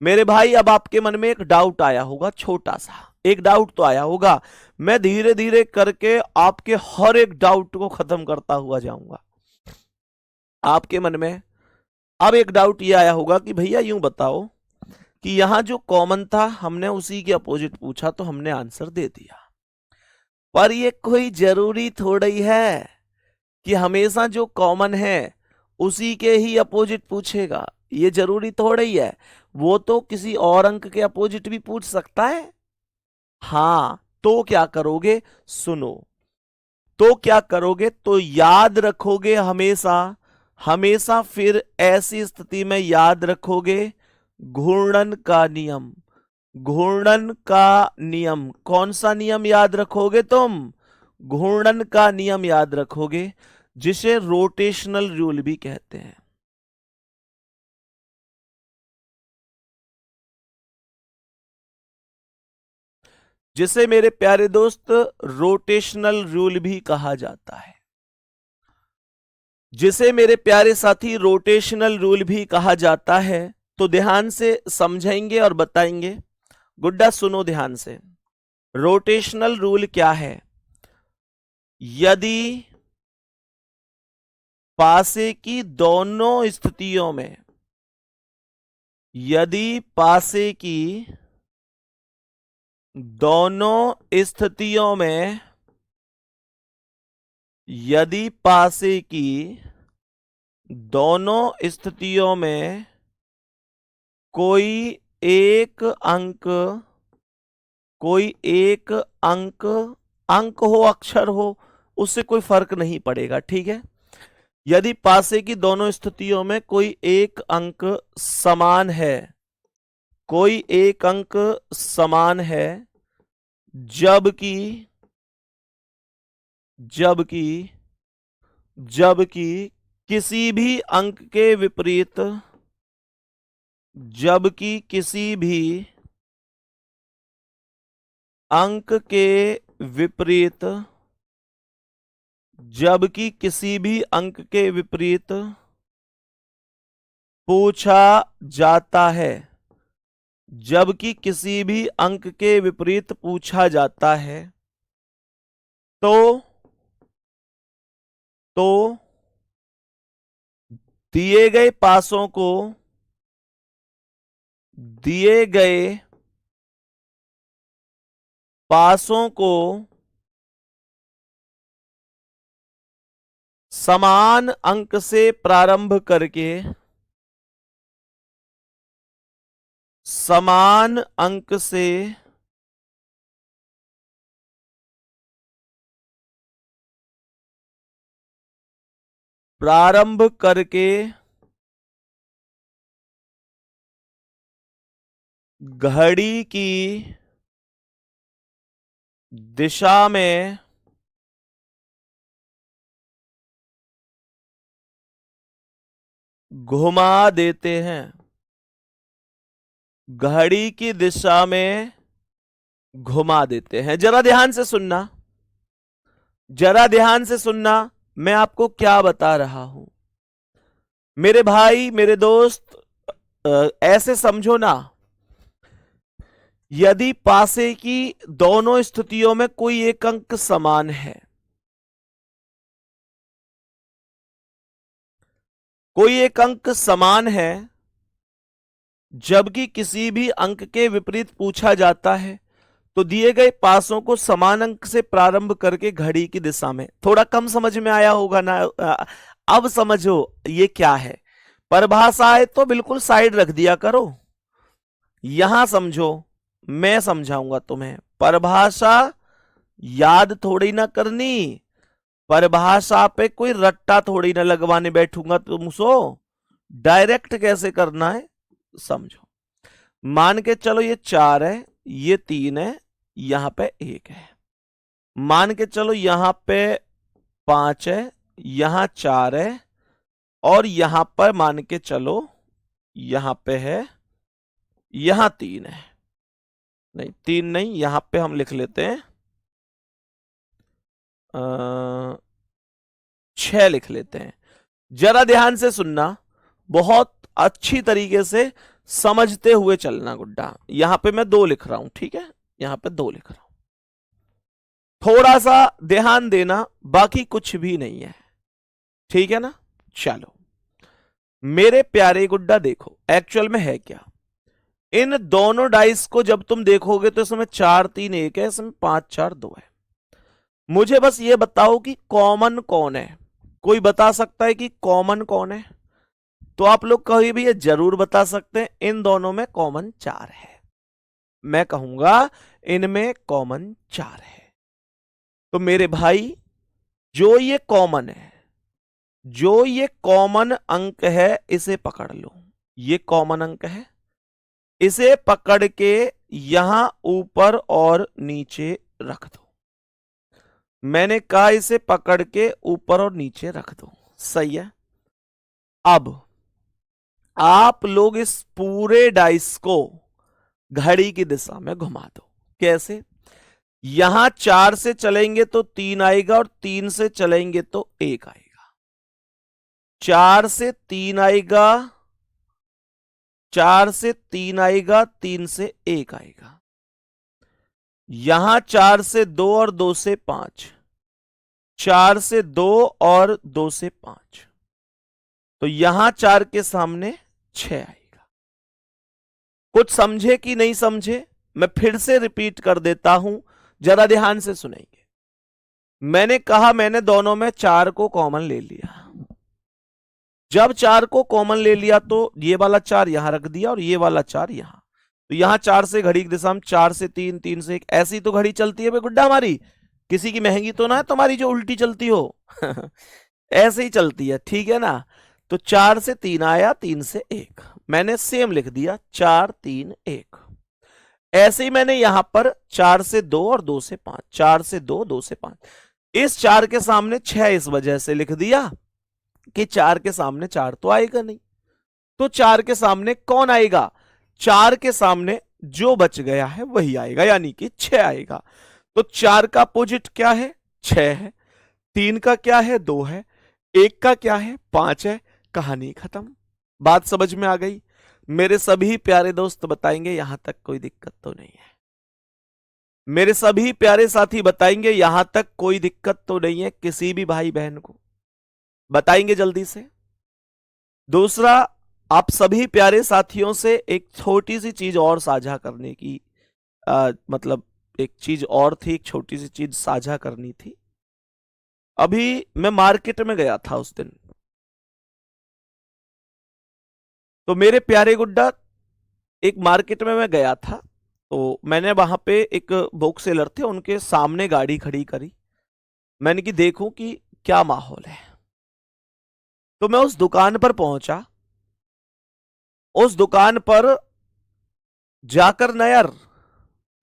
मेरे भाई अब आपके मन में एक डाउट आया होगा छोटा सा, एक डाउट तो आया होगा। मैं धीरे धीरे करके आपके हर एक डाउट को खत्म करता हुआ जाऊंगा। आपके मन में अब एक डाउट ये आया होगा कि भैया यूं बताओ कि यहां जो कॉमन था हमने उसी के अपोजिट पूछा तो हमने आंसर दे दिया, पर ये कोई जरूरी थोड़ा ही है कि हमेशा जो कॉमन है उसी के ही अपोजिट पूछेगा। ये जरूरी थोड़ा ही है, वो तो किसी और अंक के अपोजिट भी पूछ सकता है। हाँ, तो क्या करोगे, सुनो, तो क्या करोगे, तो याद रखोगे हमेशा, हमेशा फिर ऐसी स्थिति में याद रखोगे घूर्णन का नियम। घूर्णन का नियम, कौन सा नियम याद रखोगे तुम, घूर्णन का नियम याद रखोगे, जिसे रोटेशनल रूल भी कहते हैं। जिसे मेरे प्यारे दोस्त रोटेशनल रूल भी कहा जाता है, जिसे मेरे प्यारे साथी रोटेशनल रूल भी कहा जाता है। तो ध्यान से समझेंगे और बताएंगे। गुड्डा सुनो ध्यान से, रोटेशनल रूल क्या है। यदि पासे की दोनों स्थितियों में, यदि पासे की दोनों स्थितियों में, यदि पासे की दोनों स्थितियों में कोई एक अंक, कोई एक अंक, अंक हो अक्षर हो उससे कोई फर्क नहीं पड़ेगा, ठीक है। यदि पासे की दोनों स्थितियों में कोई एक अंक समान है, कोई एक अंक समान है, जबकि जबकि जबकि किसी भी अंक के विपरीत, जबकि किसी भी अंक के विपरीत, जबकि किसी भी अंक के विपरीत पूछा जाता है, जबकि किसी भी अंक के विपरीत पूछा जाता है, तो दिए गए पासों को, दिए गए पासों को समान अंक से प्रारंभ करके, समान अंक से प्रारंभ करके घड़ी की दिशा में घुमा देते हैं, घड़ी की दिशा में घुमा देते हैं। जरा ध्यान से सुनना, जरा ध्यान से सुनना, मैं आपको क्या बता रहा हूं मेरे भाई मेरे दोस्त। ऐसे समझो ना, यदि पासे की दोनों स्थितियों में कोई एक अंक समान है, कोई एक अंक समान है, जबकि किसी भी अंक के विपरीत पूछा जाता है, तो दिए गए पासों को समान अंक से प्रारंभ करके घड़ी की दिशा में। थोड़ा कम समझ में आया होगा ना। अब समझो ये क्या है। परिभाषाएं तो बिल्कुल साइड रख दिया करो, यहां समझो, मैं समझाऊंगा तुम्हें। परिभाषा याद थोड़ी ना करनी, परिभाषा पे कोई रट्टा थोड़ी ना लगवाने बैठूंगा तुमसो। डायरेक्ट कैसे करना है समझो। मान के चलो ये 4 है, ये 3 है, यहां पे 1 है। मान के चलो यहां पे 5 है, यहां 4 है, और यहां पर मान के चलो यहां पे है, यहां 3 है। नहीं 3 नहीं, यहां पे हम लिख लेते हैं 6 लिख लेते हैं। जरा ध्यान से सुनना, बहुत अच्छी तरीके से समझते हुए चलना गुड्डा। यहां पे मैं 2 लिख रहा हूं, ठीक है, यहां पे 2 लिख रहा हूं। थोड़ा सा ध्यान देना, बाकी कुछ भी नहीं है, ठीक है ना। चलो मेरे प्यारे गुड्डा, देखो एक्चुअल में है क्या। इन दोनों डाइस को जब तुम देखोगे तो इसमें 4 3 1 है, इसमें 5 4 2 है। मुझे बस ये बताओ कि कॉमन कौन है। कोई बता सकता है कि कॉमन कौन है? तो आप लोग कहोगे भी ये जरूर बता सकते हैं, इन दोनों में कॉमन 4 है। मैं कहूंगा इनमें कॉमन 4 है। तो मेरे भाई, जो ये कॉमन है, जो ये कॉमन अंक है, इसे पकड़ लो। ये कॉमन अंक है, इसे पकड़ के यहां ऊपर और नीचे रख दो। मैंने कहा इसे पकड़ के ऊपर और नीचे रख दो, सही है। अब आप लोग इस पूरे डाइस को घड़ी की दिशा में घुमा दो। कैसे? यहां 4 से चलेंगे तो 3 आएगा, और 3 से चलेंगे तो 1 आएगा। 4 से 3 आएगा, 4 से 3 आएगा, 3 से 1 आएगा। यहां 4 से 2 और 2 से 5, 4 से 2 और 2 से 5, तो यहां 4 के सामने 6 आएगा। कुछ समझे कि नहीं समझे? मैं फिर से रिपीट कर देता हूं, जरा ध्यान से सुनेंगे। मैंने कहा मैंने दोनों में 4 को कॉमन ले लिया। जब 4 को कॉमन ले लिया तो ये वाला 4 यहां रख दिया और ये वाला 4 यहां। तो यहां 4 से घड़ी की दिशा में 4 से 3, 3 से 1, ऐसी तो घड़ी चलती है बे गुड्डा हमारी। किसी की महंगी तो ना है तुम्हारी जो उल्टी चलती हो। ऐसे ही चलती है, ठीक है ना। तो 4 से 3 आया, 3 से 1, मैंने सेम लिख दिया 4 3 1। ऐसे ही मैंने यहां पर 4 से 2 और 2 से 5, 4 से 2, 2 से 5, इस 4 के सामने 6 इस वजह से लिख दिया कि 4 के सामने 4 तो आएगा नहीं। तो 4 के सामने कौन आएगा? 4 के सामने जो बच गया है वही आएगा, यानी कि 6 आएगा। तो 4 का अपोजिट क्या है? 6 है। 3 का क्या है? 2 है। 1 का क्या है? 5 है। कहानी खत्म। बात समझ में आ गई? मेरे सभी प्यारे दोस्त बताएंगे यहां तक कोई दिक्कत तो नहीं है। मेरे सभी प्यारे साथी बताएंगे यहां तक कोई दिक्कत तो नहीं है, किसी भी भाई बहन को बताएंगे जल्दी से। दूसरा, आप सभी प्यारे साथियों से एक छोटी सी चीज और साझा करने की मतलब एक चीज और थी, एक छोटी सी चीज साझा करनी थी। अभी मैं मार्केट में गया था उस दिन, तो मेरे प्यारे गुड्डा एक मार्केट में मैं गया था, तो मैंने वहां पे एक बुक सेलर थे, उनके सामने गाड़ी खड़ी करी। मैंने कि देखूं कि क्या माहौल है। तो मैं उस दुकान पर पहुंचा। उस दुकान पर जाकर ना यार,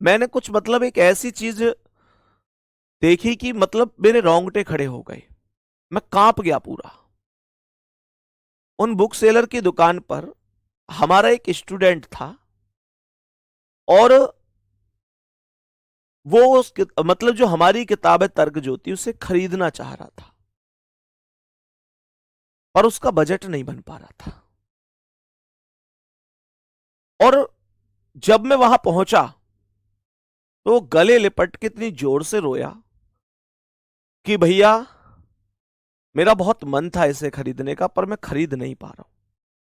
मैंने कुछ मतलब एक ऐसी चीज देखी कि मतलब मेरे रोंगटे खड़े हो गए, मैं कांप गया पूरा। उन बुक सेलर की दुकान पर हमारा एक स्टूडेंट था, और वो मतलब जो हमारी किताब है तर्क ज्योति, उसे खरीदना चाह रहा था, पर उसका बजट नहीं बन पा रहा था। और जब मैं वहां पहुंचा तो गले लिपट के इतनी जोर से रोया कि भैया मेरा बहुत मन था इसे खरीदने का, पर मैं खरीद नहीं पा रहा हूं।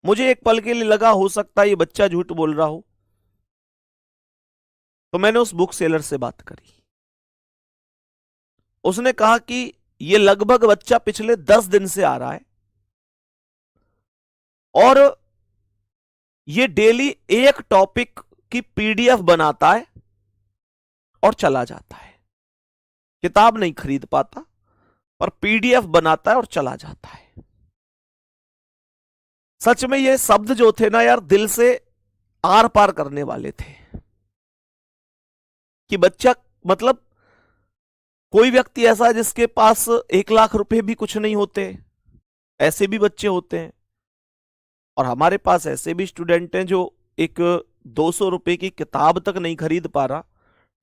मुझे एक पल के लिए लगा हो सकता है ये बच्चा झूठ बोल रहा हो। तो मैंने उस बुक सेलर से बात करी। उसने कहा कि ये लगभग बच्चा पिछले 10 दिन से आ रहा है, और ये डेली एक टॉपिक की पीडीएफ बनाता है और चला जाता है। किताब नहीं खरीद पाता, और पीडीएफ बनाता है और चला जाता है। सच में ये शब्द जो थे ना यार, दिल से आर पार करने वाले थे। कि बच्चा मतलब कोई व्यक्ति ऐसा है जिसके पास 1 लाख रुपए भी कुछ नहीं होते, ऐसे भी बच्चे होते हैं। और हमारे पास ऐसे भी स्टूडेंट हैं जो एक 200 रुपए की किताब तक नहीं खरीद पा रहा,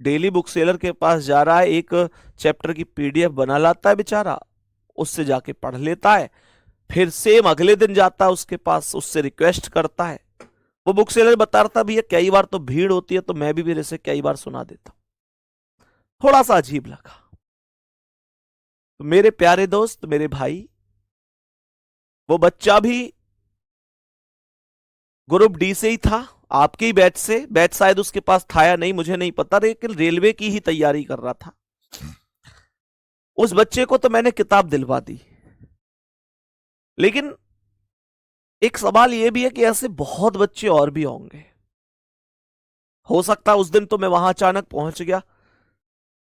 डेली बुक सेलर के पास जा रहा है, एक चैप्टर की पीडीएफ बना लाता है बेचारा, उससे जाके पढ़ लेता है, फिर सेम अगले दिन जाता है उसके पास, उससे रिक्वेस्ट करता है, वो बुक सेलर बता रहा था भैया कई बार तो भीड़ होती है तो मैं भी मेरे से कई बार सुना देता हूं। थोड़ा सा अजीब लगा। तो मेरे प्यारे दोस्त, मेरे भाई, वो बच्चा भी ग्रुप डी से ही था, आपके ही बैच से। बैच शायद उसके पास था या नहीं मुझे नहीं पता, लेकिन रेलवे की ही तैयारी कर रहा था। उस बच्चे को तो मैंने किताब दिलवा दी, लेकिन एक सवाल यह भी है कि ऐसे बहुत बच्चे और भी होंगे। हो सकता है उस दिन तो मैं वहां अचानक पहुंच गया,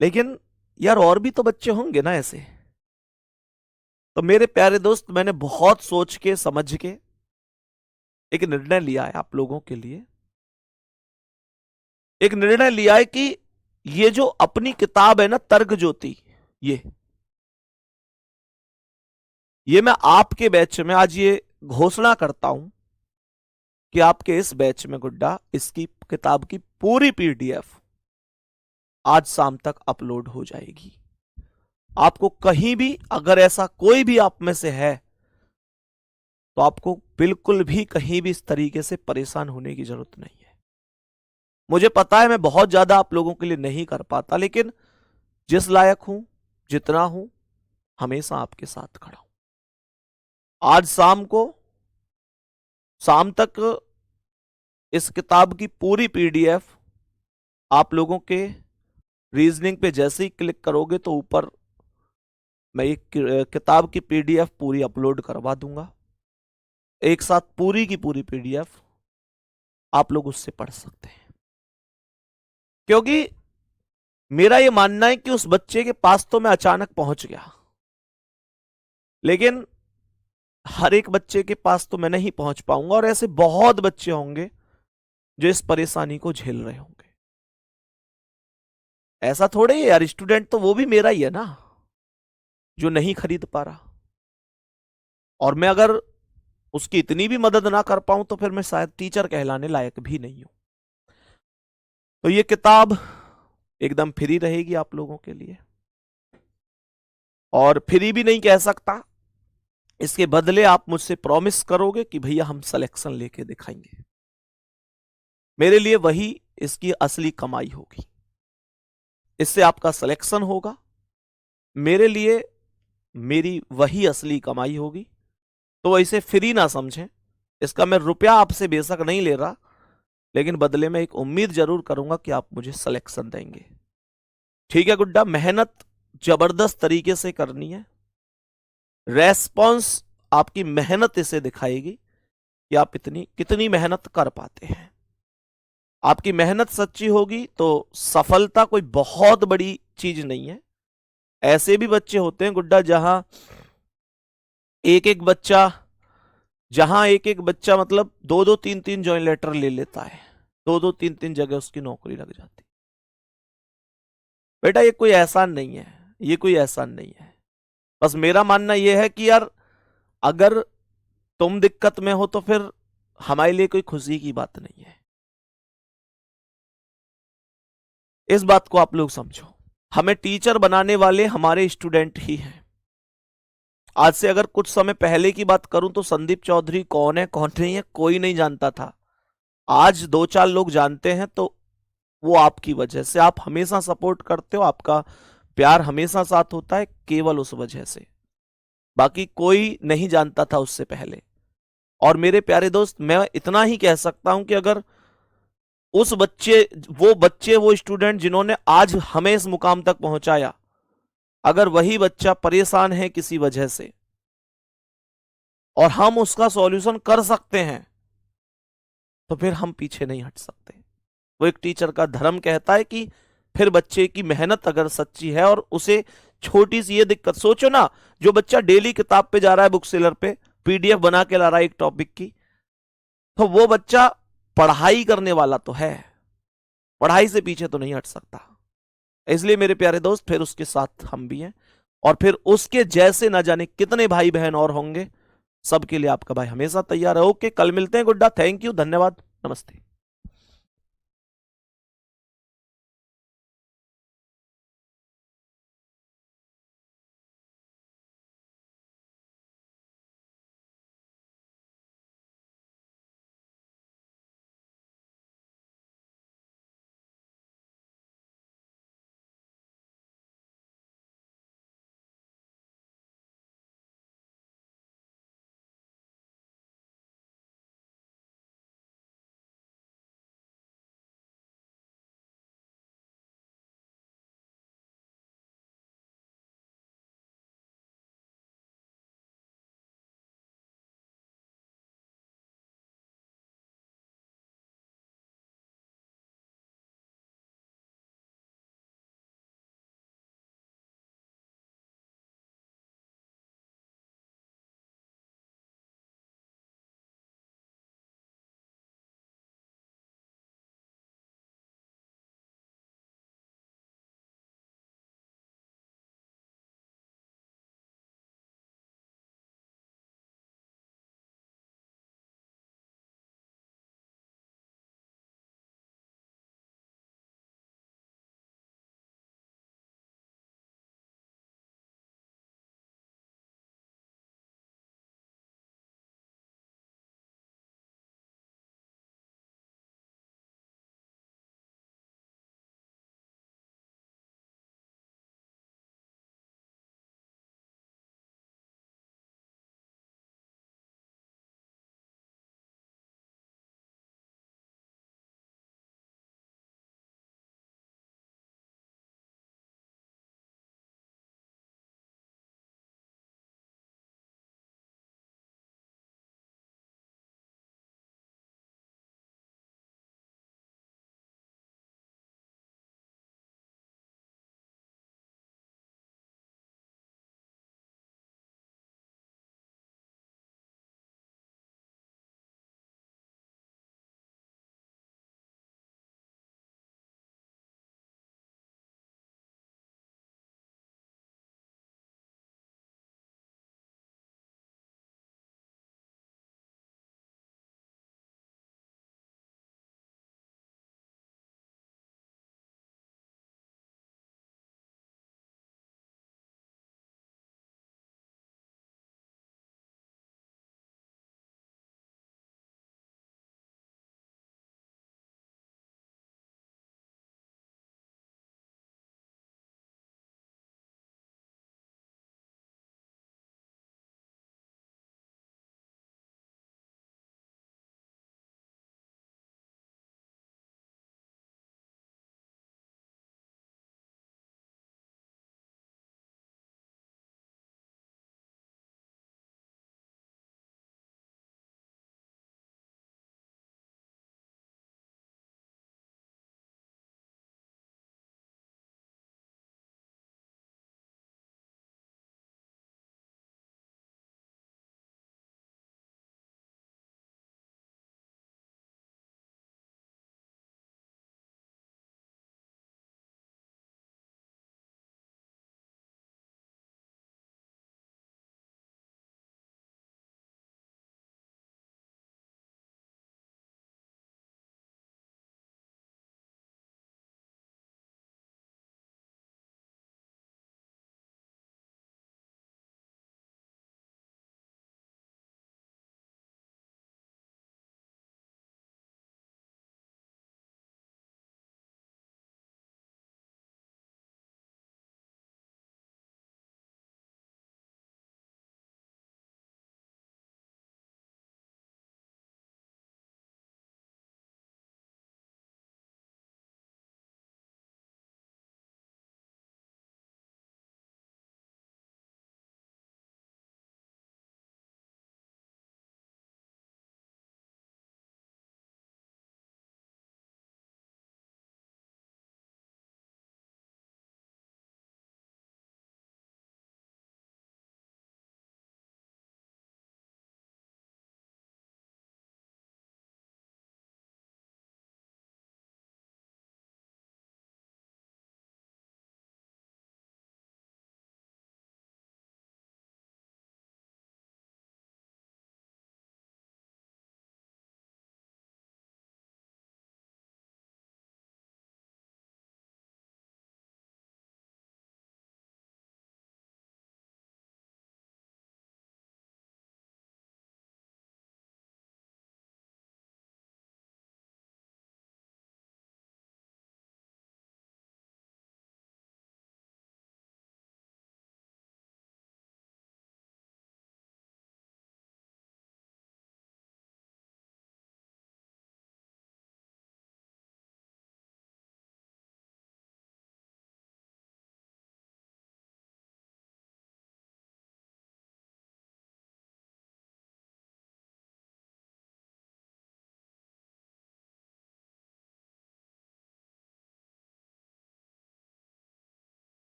लेकिन यार और भी तो बच्चे होंगे ना ऐसे। तो मेरे प्यारे दोस्त, मैंने बहुत सोच के समझ के एक निर्णय लिया है आप लोगों के लिए। एक निर्णय लिया है कि ये जो अपनी किताब है ना तर्क ज्योति, ये मैं आपके बैच में आज ये घोषणा करता हूं कि आपके इस बैच में गुड्डा इसकी किताब की पूरी पीडीएफ आज शाम तक अपलोड हो जाएगी। आपको कहीं भी अगर ऐसा कोई भी आप में से है तो आपको बिल्कुल भी कहीं भी इस तरीके से परेशान होने की जरूरत नहीं है। मुझे पता है मैं बहुत ज्यादा आप लोगों के लिए नहीं कर पाता, लेकिन जिस लायक हूं, जितना हूं, हमेशा आपके साथ खड़ा हूं। आज शाम तक इस किताब की पूरी पीडीएफ आप लोगों के रीजनिंग पे जैसे ही क्लिक करोगे तो ऊपर मैं एक किताब की पीडीएफ पूरी अपलोड करवा दूंगा। एक साथ पूरी की पूरी पीडीएफ आप लोग उससे पढ़ सकते हैं, क्योंकि मेरा यह मानना है कि उस बच्चे के पास तो मैं अचानक पहुंच गया, लेकिन हर एक बच्चे के पास तो मैं नहीं पहुंच पाऊंगा, और ऐसे बहुत बच्चे होंगे जो इस परेशानी को झेल रहे होंगे। ऐसा थोड़े ही यार, स्टूडेंट तो वो भी मेरा ही है ना जो नहीं खरीद पा रहा, और मैं अगर उसकी इतनी भी मदद ना कर पाऊं तो फिर मैं शायद टीचर कहलाने लायक भी नहीं हूं। तो ये किताब एकदम फ्री रहेगी आप लोगों के लिए, और फ्री भी नहीं कह सकता, इसके बदले आप मुझसे प्रॉमिस करोगे कि भैया हम सिलेक्शन लेके दिखाएंगे। मेरे लिए वही इसकी असली कमाई होगी, इससे आपका सिलेक्शन होगा। मेरे लिए मेरी वही असली कमाई होगी। तो इसे फ्री ना समझें, इसका मैं रुपया आपसे बेशक नहीं ले रहा, लेकिन बदले में एक उम्मीद जरूर करूंगा कि आप मुझे सिलेक्शन देंगे। ठीक है गुड्डा, मेहनत जबरदस्त तरीके से करनी है। रेस्पॉन्स आपकी मेहनत इसे दिखाएगी कि आप कितनी मेहनत कर पाते हैं। आपकी मेहनत सच्ची होगी तो सफलता कोई बहुत बड़ी चीज नहीं है। ऐसे भी बच्चे होते हैं गुड्डा जहां एक एक बच्चा मतलब 2-2 3-3 जॉइन लेटर ले लेता है, 2-2 3-3 जगह उसकी नौकरी लग जाती। बेटा ये कोई एहसान नहीं है, ये कोई एहसान नहीं है। बस मेरा मानना यह है कि यार अगर तुम दिक्कत में हो तो फिर हमारे लिए कोई खुशी की बात नहीं है। इस बात को आप लोग समझो। हमें टीचर बनाने वाले हमारे स्टूडेंट ही हैं। आज से अगर कुछ समय पहले की बात करूं तो संदीप चौधरी कौन है कौन नहीं है कोई नहीं जानता था। आज 2-4 लोग जानते हैं, तो वो आपकी वजह से। आप हमेशा सपोर्ट करते हो, आपका प्यार हमेशा साथ होता है, केवल उस वजह से। बाकी कोई नहीं जानता था उससे पहले। और मेरे प्यारे दोस्त, मैं इतना ही कह सकता हूं कि अगर वो स्टूडेंट जिन्होंने आज हमें इस मुकाम तक पहुंचाया, अगर वही बच्चा परेशान है किसी वजह से और हम उसका सॉल्यूशन कर सकते हैं, तो फिर हम पीछे नहीं हट सकते। वो एक टीचर का धर्म कहता है कि फिर बच्चे की मेहनत अगर सच्ची है और उसे छोटी सी ये दिक्कत, सोचो ना, जो बच्चा डेली किताब पे जा रहा है, बुक सेलर पे पीडीएफ बना के ला रहा है एक टॉपिक की, तो वो बच्चा पढ़ाई करने वाला तो है, पढ़ाई से पीछे तो नहीं हट सकता। इसलिए मेरे प्यारे दोस्त, फिर उसके साथ हम भी हैं, और फिर उसके जैसे ना जाने कितने भाई बहन और होंगे। सबके लिए आपका भाई हमेशा तैयार है। ओके, कल मिलते हैं गुड्डा। थैंक यू, धन्यवाद, नमस्ते।